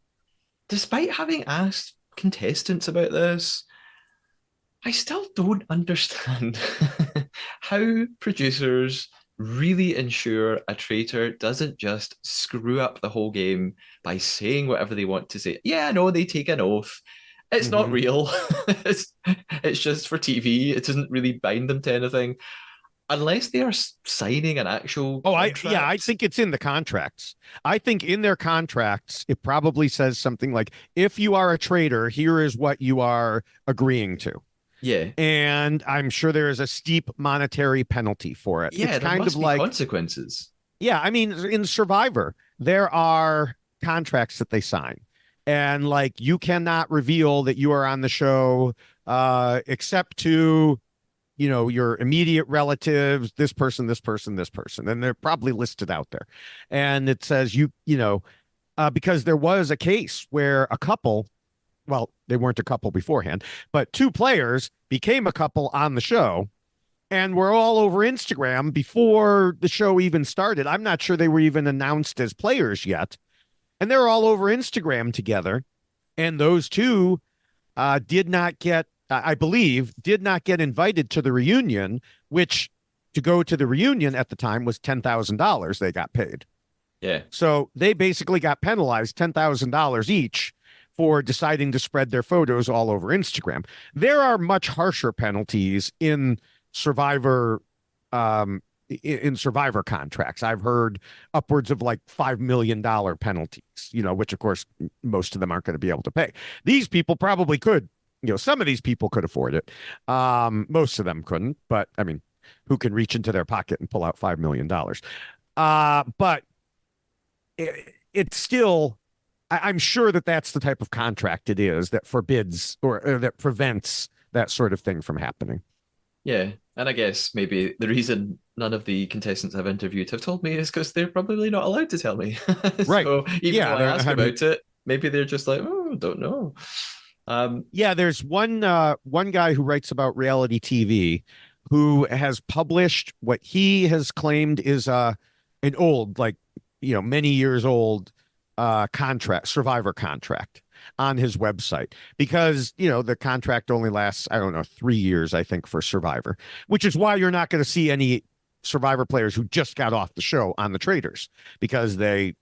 despite having asked contestants about this, I still don't understand how producers really ensure a traitor doesn't just screw up the whole game by saying whatever they want to say. Yeah, no, they take an oath. It's not Mhm. real. it's just for TV. It doesn't really bind them to anything unless they are signing an actual Oh, I contract. think it's in the contracts. I think in their contracts, it probably says something like, if you are a traitor, here is what you are agreeing to. Yeah. And I'm sure there is a steep monetary penalty for it. It's Yeah, there kind of must be like, consequences. yeah, I mean, in Survivor, there are contracts that they sign. And like you cannot reveal that you are on the show except to, your immediate relatives, this person, this person, this person. And they're probably listed out there. And it says because there was a case where a couple, well, they weren't a couple beforehand, but two players became a couple on the show and were all over Instagram before the show even started. I'm not sure they were even announced as players yet. And they're all over Instagram together. And those two did not get, I believe, did not get invited to the reunion, which to go to the reunion at the time was $10,000 they got paid. Yeah. So they basically got penalized $10,000 each for deciding to spread their photos all over Instagram. There are much harsher penalties Survivor in Survivor contracts. I've heard upwards of like $5 million penalties, which of course most of them aren't going to be able to pay. These people probably could, some of these people could afford it. Most of them couldn't, but I mean, who can reach into their pocket and pull out $5 million? But it's still, I'm sure that that's the type of contract it is that forbids or that prevents that sort of thing from happening. Yeah. And I guess maybe the reason none of the contestants I've interviewed have told me is because they're probably not allowed to tell me. Right. So even though Yeah. I ask I mean, about it, maybe they're just like, oh, don't know. yeah, there's one guy who writes about reality TV who has published what he has claimed is an old, like, many years old contract, Survivor contract on his website because, the contract only lasts, I don't know, 3 years, I think, for Survivor, which is why you're not going to see any Survivor players who just got off the show on the Traitors because they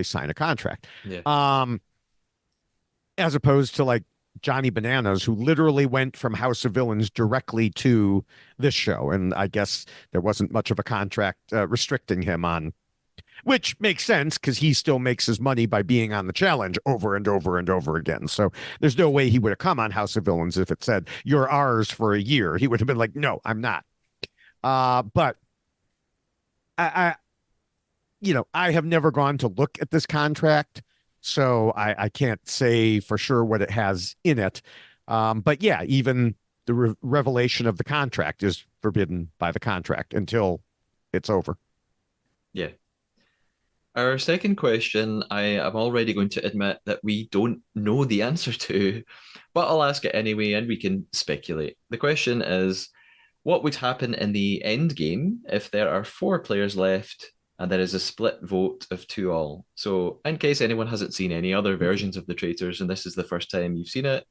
sign a contract. Yeah. As opposed to like Johnny Bananas, who literally went from House of Villains directly to this show. And I guess there wasn't much of a contract restricting him on, which makes sense because he still makes his money by being on the challenge over and over and over again. So there's no way he would have come on House of Villains if it said, you're ours for a year. He would have been like, no, I'm not. But I I have never gone to look at this contract, so I can't say for sure what it has in it. But yeah, even the revelation of the contract is forbidden by the contract until it's over. Yeah. Our second question, I am already going to admit that we don't know the answer to, but I'll ask it anyway and we can speculate. The question is, what would happen in the end game if there are four players left and there is a split vote of 2-all? So, in case anyone hasn't seen any other versions of the Traitors and this is the first time you've seen it,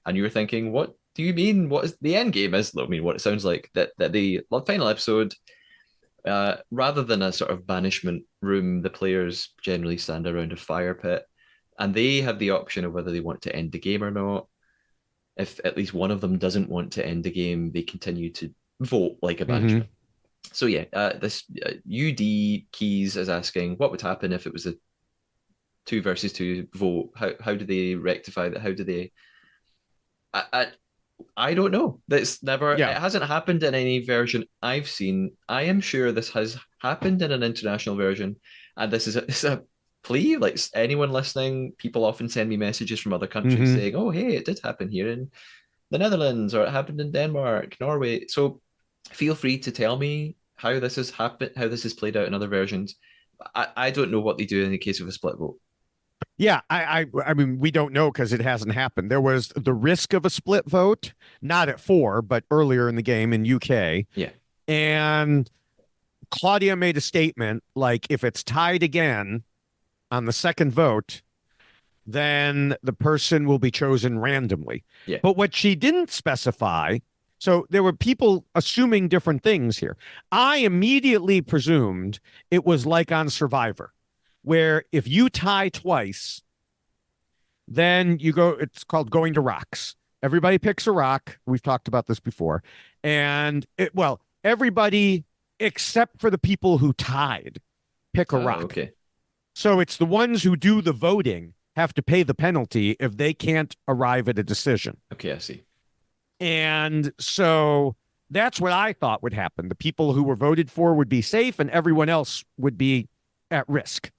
and you're thinking, what do you mean? What is the end game? I mean, what it sounds like that the final episode, rather than a sort of banishment room, the players generally stand around a fire pit, and they have the option of whether they want to end the game or not. If at least one of them doesn't want to end the game, they continue to vote like a Mhm. banishment. So yeah, this UD Keys is asking what would happen if it was a two versus two vote. How do they rectify that? How do they? I, I don't know. That's never. It Yeah. hasn't happened in any version I've seen. I am sure this has happened in an international version, and this is a plea. Like anyone listening, people often send me messages from other countries Mhm. saying, "Oh, hey, it did happen here in the Netherlands, or it happened in Denmark, Norway." So feel free to tell me how this has happened, how this has played out in other versions. I don't know what they do in the case of a split vote. Yeah, I mean, we don't know because it hasn't happened. There was the risk of a split vote, not at four, but earlier in the game in UK. Yeah, And Claudia made a statement like, if it's tied again on the second vote, then the person will be chosen randomly. yeah, But what she didn't specify, so there were people assuming different things here. I immediately presumed it was like on Survivor, where if you tie twice, then you go, it's called going to rocks. Everybody picks a rock. We've talked about this before. And well, everybody except for the people who tied pick a rock. okay, So it's the ones who do the voting have to pay the penalty if they can't arrive at a decision. okay, I see. And so that's what I thought would happen. The people who were voted for would be safe and everyone else would be at risk,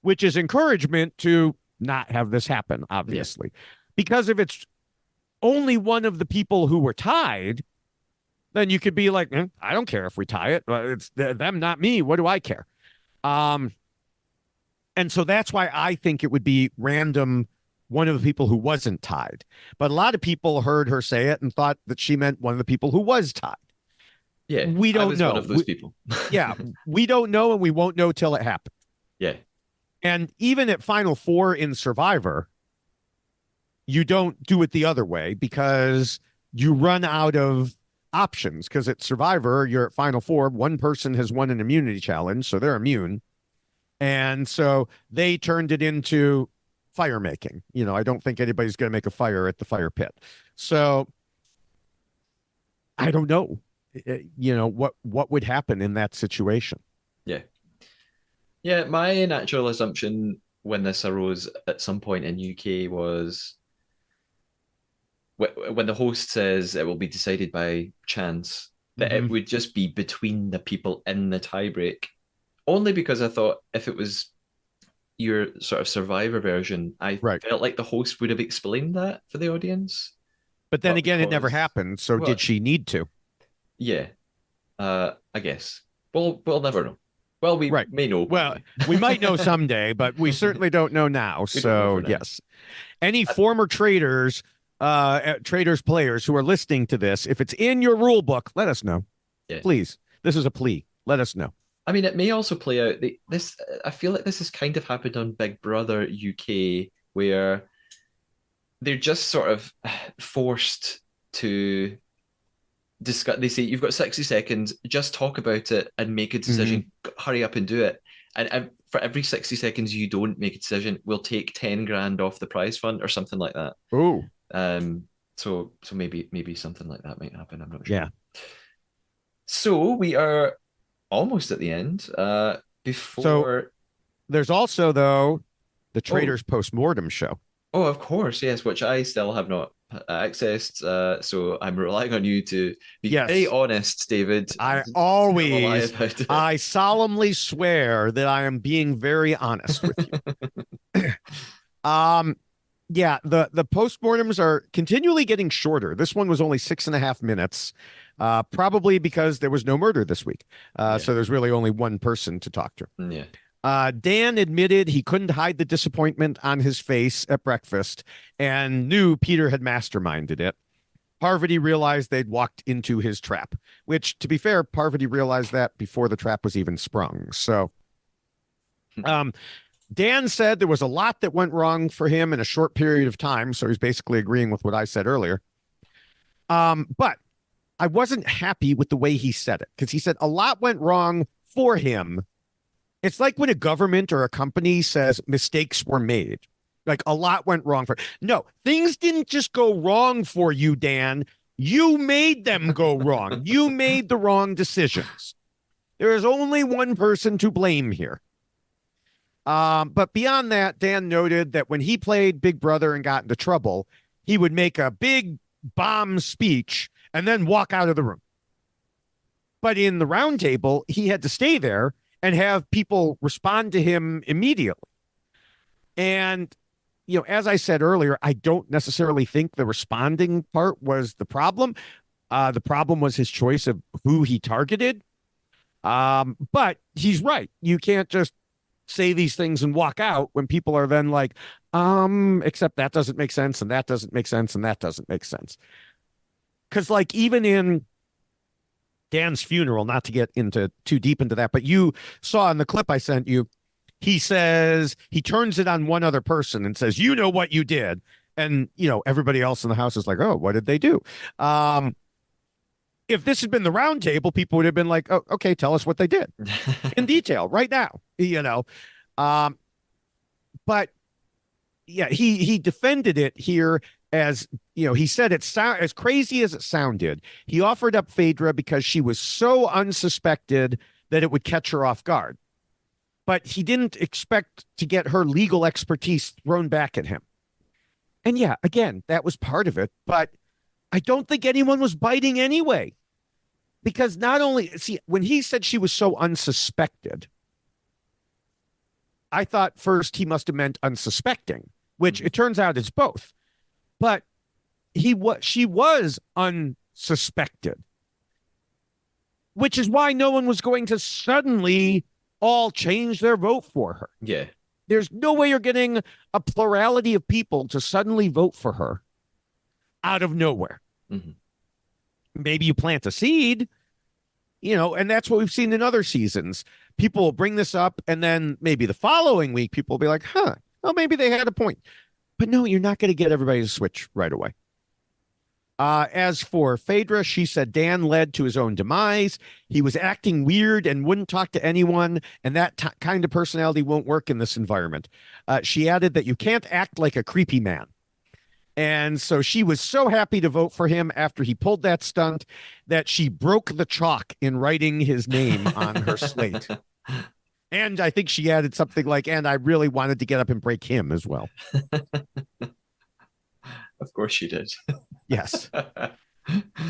which is encouragement to not have this happen, Yeah, obviously. Because if it's only one of the people who were tied, then you could be like, I don't care if we tie it. It's them, not me. What do I care? Um, and so that's why I think it would be random, one of the people who wasn't tied. But a lot of people heard her say it and thought that she meant one of the people who was tied. yeah. We I don't was one know. of those people. Yeah, we don't know and we won't know till it happens. Yeah, And even at Final Four in Survivor, you don't do it the other way because you run out of options. Because at Survivor, you're at Final Four, one person has won an immunity challenge, so they're immune. And so they turned it into fire making. You know, I don't think anybody's going to make a fire at the fire pit. So I don't know, you know, what would happen in that situation. yeah, yeah. My natural assumption when this arose at some point in UK was when the host says it will be decided by chance, that Mm-hmm. it would just be between the people in the tiebreak. Only because I thought if it was your sort of survivor version, I Right. felt like the host would have explained that for the audience. But then But again, it never because, happened. So did well, she need to? yeah, I guess. We'll never know. Well, we Right. may know, but Well, we might know someday, but we certainly don't know now. we don't know So for now. yes. Any Uh, former traders, traders players who are listening to this, if it's in your rule book, let us know. yeah. Please. This is a plea. Let us know. I mean, it may also play out. This I feel like this has kind of happened on Big Brother UK, where they're just sort of forced to discuss. They say you've got 60 seconds, just talk about it and make a Mm-hmm. decision. Hurry up and do it. And for every 60 seconds you don't make a decision, we'll take 10 grand off the prize fund or something like that. Oh, Um, so maybe something like that might happen. I'm not sure. yeah. So we are almost at the end. So Before there's also, though, the oh Traders Postmortem show. oh of course yes, which I still have not accessed. So I'm relying on you to be very Yes. honest, David. I Tell a lie always, about it. I solemnly swear that I am being very honest with you. Yeah, the postmortems are continually getting shorter. This one was only 6.5 minutes, probably because there was no murder this week. Yeah, So there's really only one person to talk to. yeah, Dan admitted he couldn't hide the disappointment on his face at breakfast and knew Peter had masterminded it. Parvati realized they'd walked into his trap, which, to be fair, Parvati realized that before the trap was even sprung. So, um, Dan said there was a lot that went wrong for him in a short period of time. So he's basically agreeing with what I said earlier. But I wasn't happy with the way he said it because he said a lot went wrong for him. It's like when a government or a company says mistakes were made. Like a lot went wrong for. No, things didn't just go wrong for you, Dan. You made them go wrong. You made the wrong decisions. There is only one person to blame here. But beyond that, Dan noted that when he played Big Brother and got into trouble, he would make a big bomb speech and then walk out of the room. But in the roundtable, he had to stay there and have people respond to him immediately. And, as I said earlier, I don't necessarily think the responding part was the problem. The problem was his choice of who he targeted. But he's right. You can't just say these things and walk out when people are then like, except that doesn't make sense, and that doesn't make sense, and that doesn't make sense. Because, like, even in Dan's funeral, not to get into too deep into that, but you saw in the clip I sent you, he says he turns it on one other person and says, you know what you did. And, everybody else in the house is like, oh, what did they do? If this had been the round table, people would have been like, oh, okay, tell us what they did in detail right now, But yeah, he defended it here as, he said as crazy as it sounded. He offered up Phaedra because she was so unsuspected that it would catch her off guard. But he didn't expect to get her legal expertise thrown back at him. And yeah, again, that was part of it, but I don't think anyone was biting anyway. Because not only, when he said she was so unsuspected, I thought first he must have meant unsuspecting, which it turns out it's both. But she was unsuspected, which is why no one was going to suddenly all change their vote for her. Yeah. There's no way you're getting a plurality of people to suddenly vote for her out of nowhere. Mm-hmm. Maybe you plant a seed, and that's what we've seen in other seasons. People will bring this up, and then maybe the following week, people will be like, well, maybe they had a point. But no, you're not going to get everybody to switch right away. As for Phaedra, she said Dan led to his own demise. He was acting weird and wouldn't talk to anyone, and that kind of personality won't work in this environment. She added that you can't act like a creepy man. And so she was so happy to vote for him after he pulled that stunt that she broke the chalk in writing his name on her slate. And I think she added something like, and I really wanted to get up and break him as well. Of course she did. Yes.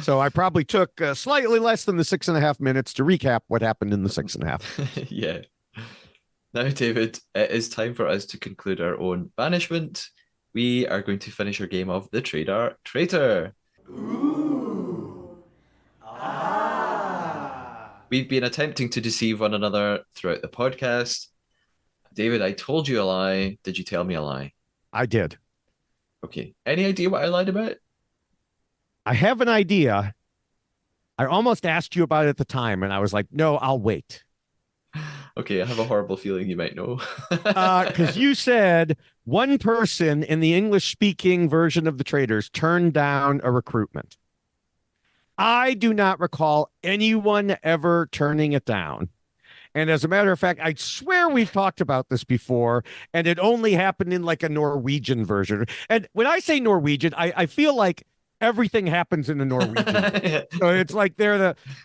So I probably took slightly less than the 6.5 minutes to recap what happened in the 6.5. Yeah. Now, David, it is time for us to conclude our own banishment. We are going to finish our game of the Traitor. Ooh. Ah. We've been attempting to deceive one another throughout the podcast. David, I told you a lie. Did you tell me a lie? I did. Okay. Any idea what I lied about? I have an idea. I almost asked you about it at the time, and I was like, no, I'll wait. Okay, I have a horrible feeling you might know. Because you said one person in the English-speaking version of the Traitors turned down a recruitment. I do not recall anyone ever turning it down. And as a matter of fact, I swear we've talked about this before, and it only happened in like a Norwegian version. And when I say Norwegian, I feel like everything happens in the Norwegian. So it's like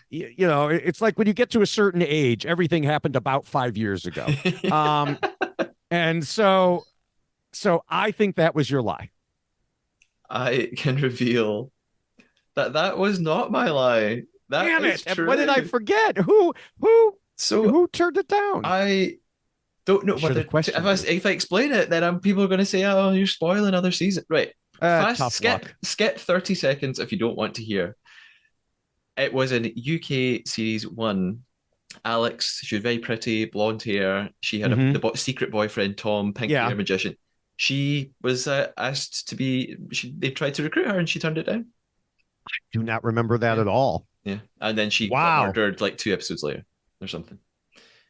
it's like when you get to a certain age, everything happened about 5 years ago. And so I think that was your lie. I can reveal that was not my lie. That Damn is it. true. What did I forget? Who turned it down? I don't know what if I explain it, then people are going to say, "Oh, you're spoiling other season." Right. Skip 30 seconds if you don't want to hear. It was in UK Series 1. Alex, she was very pretty, blonde hair. She had Hmm. the secret boyfriend, Tom, pink Yeah, hair magician. She was asked to be. They tried to recruit her, and she turned it down. do not remember that Yeah, at all. yeah. And then she got Wow. murdered like 2 episodes later, or something.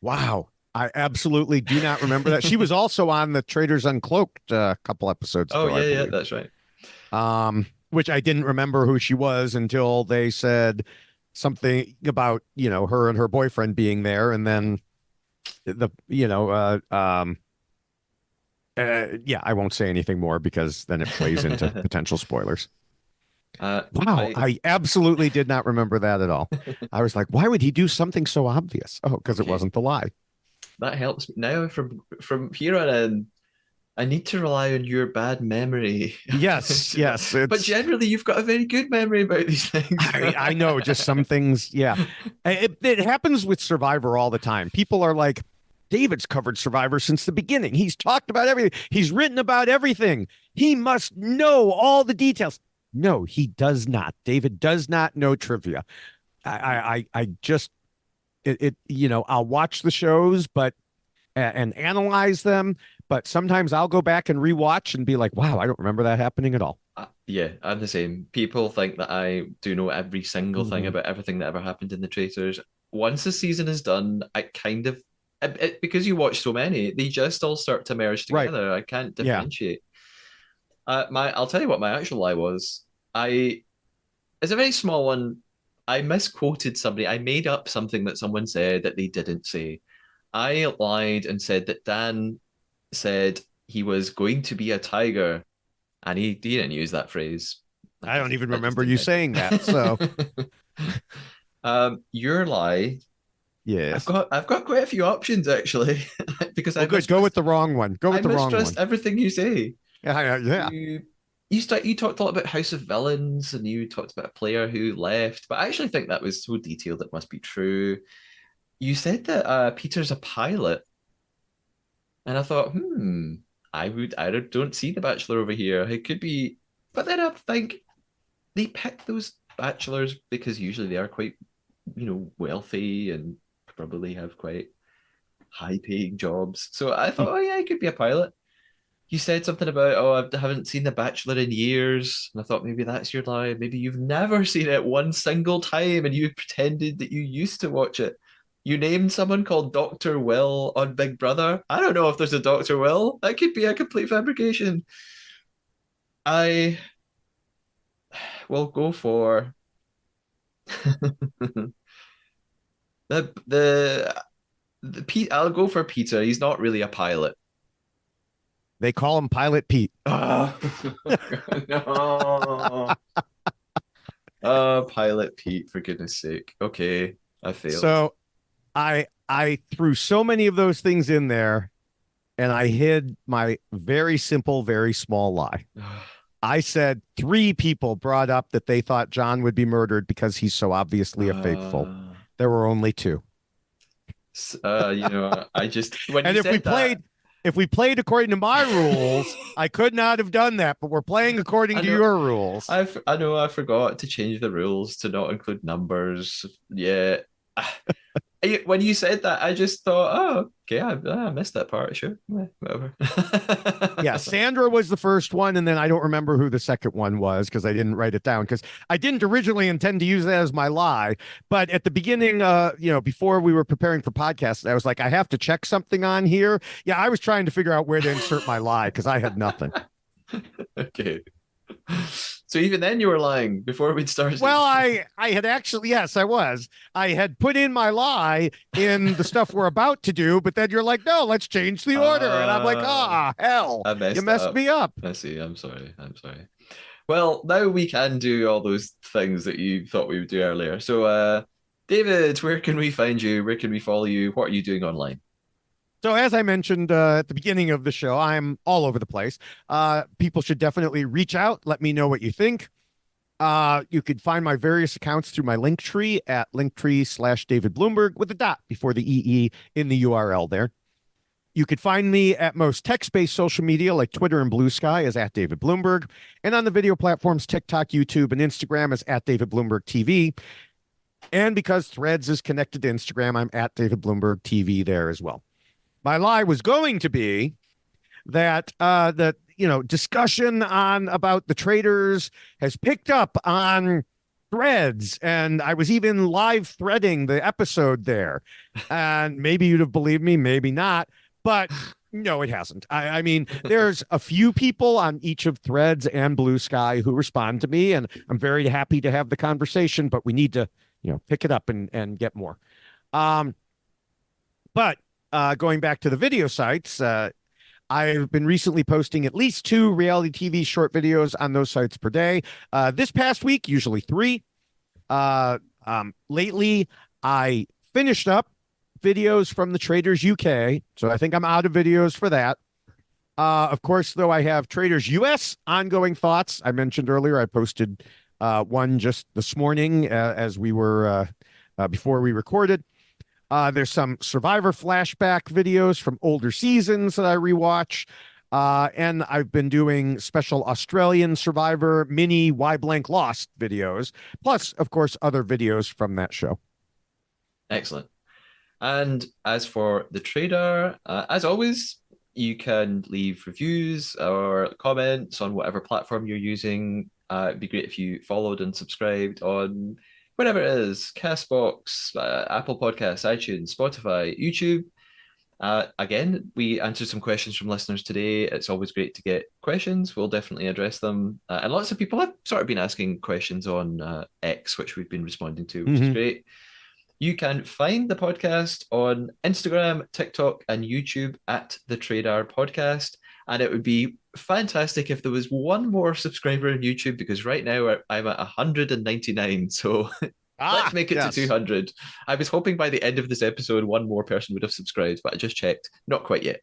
Wow. I absolutely do not remember that. She was also on the Traitors Uncloaked a couple episodes Oh ago, I yeah, yeah, believe. that's right. Which I didn't remember who she was until they said something about, her and her boyfriend being there, and then yeah, I won't say anything more because then it plays into potential spoilers. Wow, I I absolutely did not remember that at all. I was like, why would he do something so obvious? Oh, because it okay. wasn't the lie. That helps me now. From here on in, I need to rely on your bad memory. Yes, yes, But it's generally, you've got a very good memory about these things. I know just some things. Yeah, it happens with Survivor all the time. People are like, David's covered Survivor since the beginning. He's talked about everything. He's written about everything. He must know all the details. No, he does not. David does not know trivia. I just I'll watch the shows, but and analyze them, but sometimes I'll go back and rewatch and be like, wow, I don't remember that happening at all. Yeah, I'm the same. People think that I do know every single thing Mhm. about everything that ever happened in the Traitors. Once the season is done, I kind of because you watch so many, they just all start to merge Right. together. I can't Yeah. differentiate. I'll tell you what my actual lie was. It's a very small one. I misquoted somebody. I made up something that someone said that they didn't say. I lied and said that Dan said he was going to be a tiger, and he didn't use that phrase. I don't even That just remember didn't you saying that. So, happen. Your lie. I've yes. got I've got quite a few options actually, because Well, good. Go with the wrong one. Go I with the wrong mistrust one. everything you say. Yeah. Yeah. You you talked a lot about House of Villains, and you talked about a player who left, but I actually think that was so detailed it must be true. You said that Peter's a pilot, and I thought, I don't see the Bachelor over here. It could be, but then I think they pick those bachelors because usually they are quite, wealthy and probably have quite high paying jobs. So I thought, oh yeah, he could be a pilot. You said something about, oh, I haven't seen The Bachelor in years. And I thought maybe that's your lie. Maybe you've never seen it one single time and you pretended that you used to watch it. You named someone called Dr. Will on Big Brother. I don't know if there's a Dr. Will. That could be a complete fabrication. I will go for the Pete. I'll go for Peter. He's not really a pilot. They call him Pilot Pete. Oh, no. Oh, Pilot Pete, for goodness sake. Okay, I failed. So I threw so many of those things in there, and I hid my very simple, very small lie. I said 3 people brought up that they thought John would be murdered because he's so obviously a faithful. Uh, There were only 2. I just when you And said that, if we played according to my rules, I could not have done that, but we're playing according I to know your rules. I know I forgot to change the rules to not include numbers. Yeah. When you said that, I just thought, oh, okay, I missed that part. Sure, whatever. Yeah, Sandra was the first one, and then I don't remember who the second one was because I didn't write it down because I didn't originally intend to use that as my lie. But at the beginning, before we were preparing for podcasts, I was like, I have to check something on here. Yeah, I was trying to figure out where to insert my lie because I had nothing. Okay. So even then you were lying before we'd started. Well, I had actually, yes, I was. I had put in my lie in the stuff we're about to do, but then you're like, no, let's change the order. And I'm like, hell, I you messed messed up. me up. I see. I'm sorry. I'm sorry. Well, now we can do all those things that you thought we would do earlier. So, David, where can we find you? Where can we follow you? What are you doing online? So, as I mentioned at the beginning of the show, I'm all over the place. People should definitely reach out. Let me know what you think. You could find my various accounts through my link tree at linktree/David Bloomberg with a dot before the EE in the URL there. You could find me at most text-based social media like Twitter and Blue Sky as at David Bloomberg, and on the video platforms TikTok, YouTube, and Instagram as at David Bloomberg TV. And because Threads is connected to Instagram, I'm at David Bloomberg TV there as well. My lie was going to be that the discussion on about the Traitors has picked up on Threads, and I was even live threading the episode there. And maybe you'd have believed me, maybe not, but no, it hasn't. I mean, there's a few people on each of Threads and Blue Sky who respond to me, and I'm very happy to have the conversation, but we need to, pick it up and get more. But going back to the video sites, I've been recently posting at least 2 reality TV short videos on those sites per day. This past week, usually 3. Lately, I finished up videos from the Traitors UK, so I think I'm out of videos for that. Of course, though, I have Traitors US ongoing thoughts. I mentioned earlier I posted one just this morning as we were before we recorded. There's some Survivor flashback videos from older seasons that I rewatch. And I've been doing special Australian Survivor mini Why Blank Lost videos, plus, of course, other videos from that show. Excellent. And as for the Trader, as always, you can leave reviews or comments on whatever platform you're using. It'd be great if you followed and subscribed on whatever it is, Castbox, Apple Podcasts, iTunes, Spotify, YouTube. Again, we answered some questions from listeners today. It's always great to get questions. We'll definitely address them. And lots of people have sort of been asking questions on X, which we've been responding to, which is great. You can find the podcast on Instagram, TikTok, and YouTube at the Trader Podcast. And it would be fantastic if there was one more subscriber on YouTube, because right now I'm at 199. So let's make it to 200. I was hoping by the end of this episode, one more person would have subscribed, but I just checked. Not quite yet.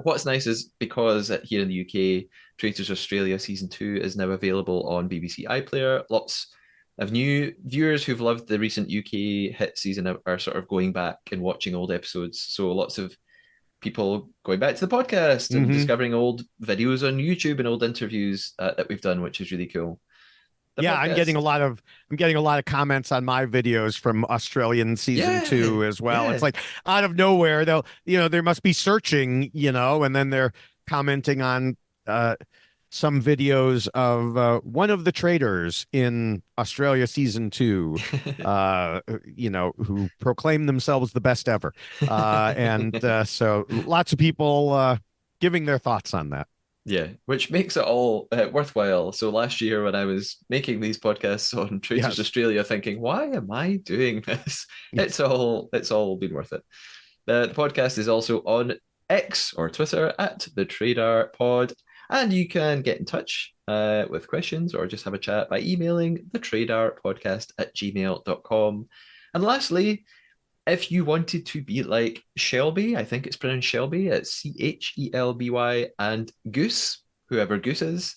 What's nice is because here in the UK, Traitors Australia Season 2 is now available on BBC iPlayer. Lots of new viewers who've loved the recent UK hit season are sort of going back and watching old episodes. So lots of people going back to the podcast and discovering old videos on YouTube and old interviews that we've done, which is really cool. Yeah, I'm getting a lot of comments on my videos from Australian season 2 as well. It's like out of nowhere, they'll there must be searching, and then they're commenting on some videos of one of the Traitors in Australia season 2, who proclaim themselves the best ever. And so lots of people giving their thoughts on that. Yeah, which makes it all worthwhile. So last year when I was making these podcasts on Traitors Australia, thinking, why am I doing this? It's all been worth it. The podcast is also on X or Twitter at the Trader Pod, and you can get in touch with questions or just have a chat by emailing thetraderpodcast@gmail.com. And lastly, if you wanted to be like Shelby, I think it's pronounced Shelby, it's Chelby, and Goose, whoever Goose is,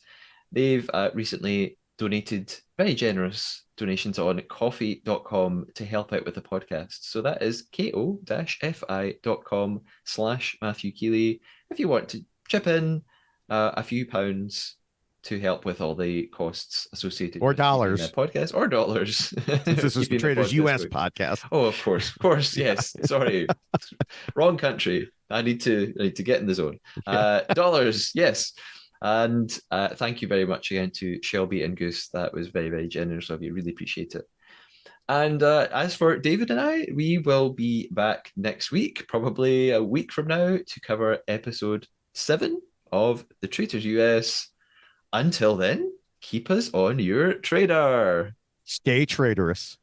they've recently donated very generous donations on coffee.com to help out with the podcast. So that is ko-fi.com/Matthew Keeley. If you want to chip in a few pounds to help with all the costs associated or with dollars the podcast, or dollars. This is the Traitors US podcast. Oh, of course, yes. Sorry, wrong country. I need to get in the zone. Dollars, yes. And thank you very much again to Shelby and Goose. That was very, very generous of you. Really appreciate it. And as for David and I, we will be back next week, probably a week from now, to cover episode 7 of the Traitors US. Until then, keep us on your Trader. Stay traitorous.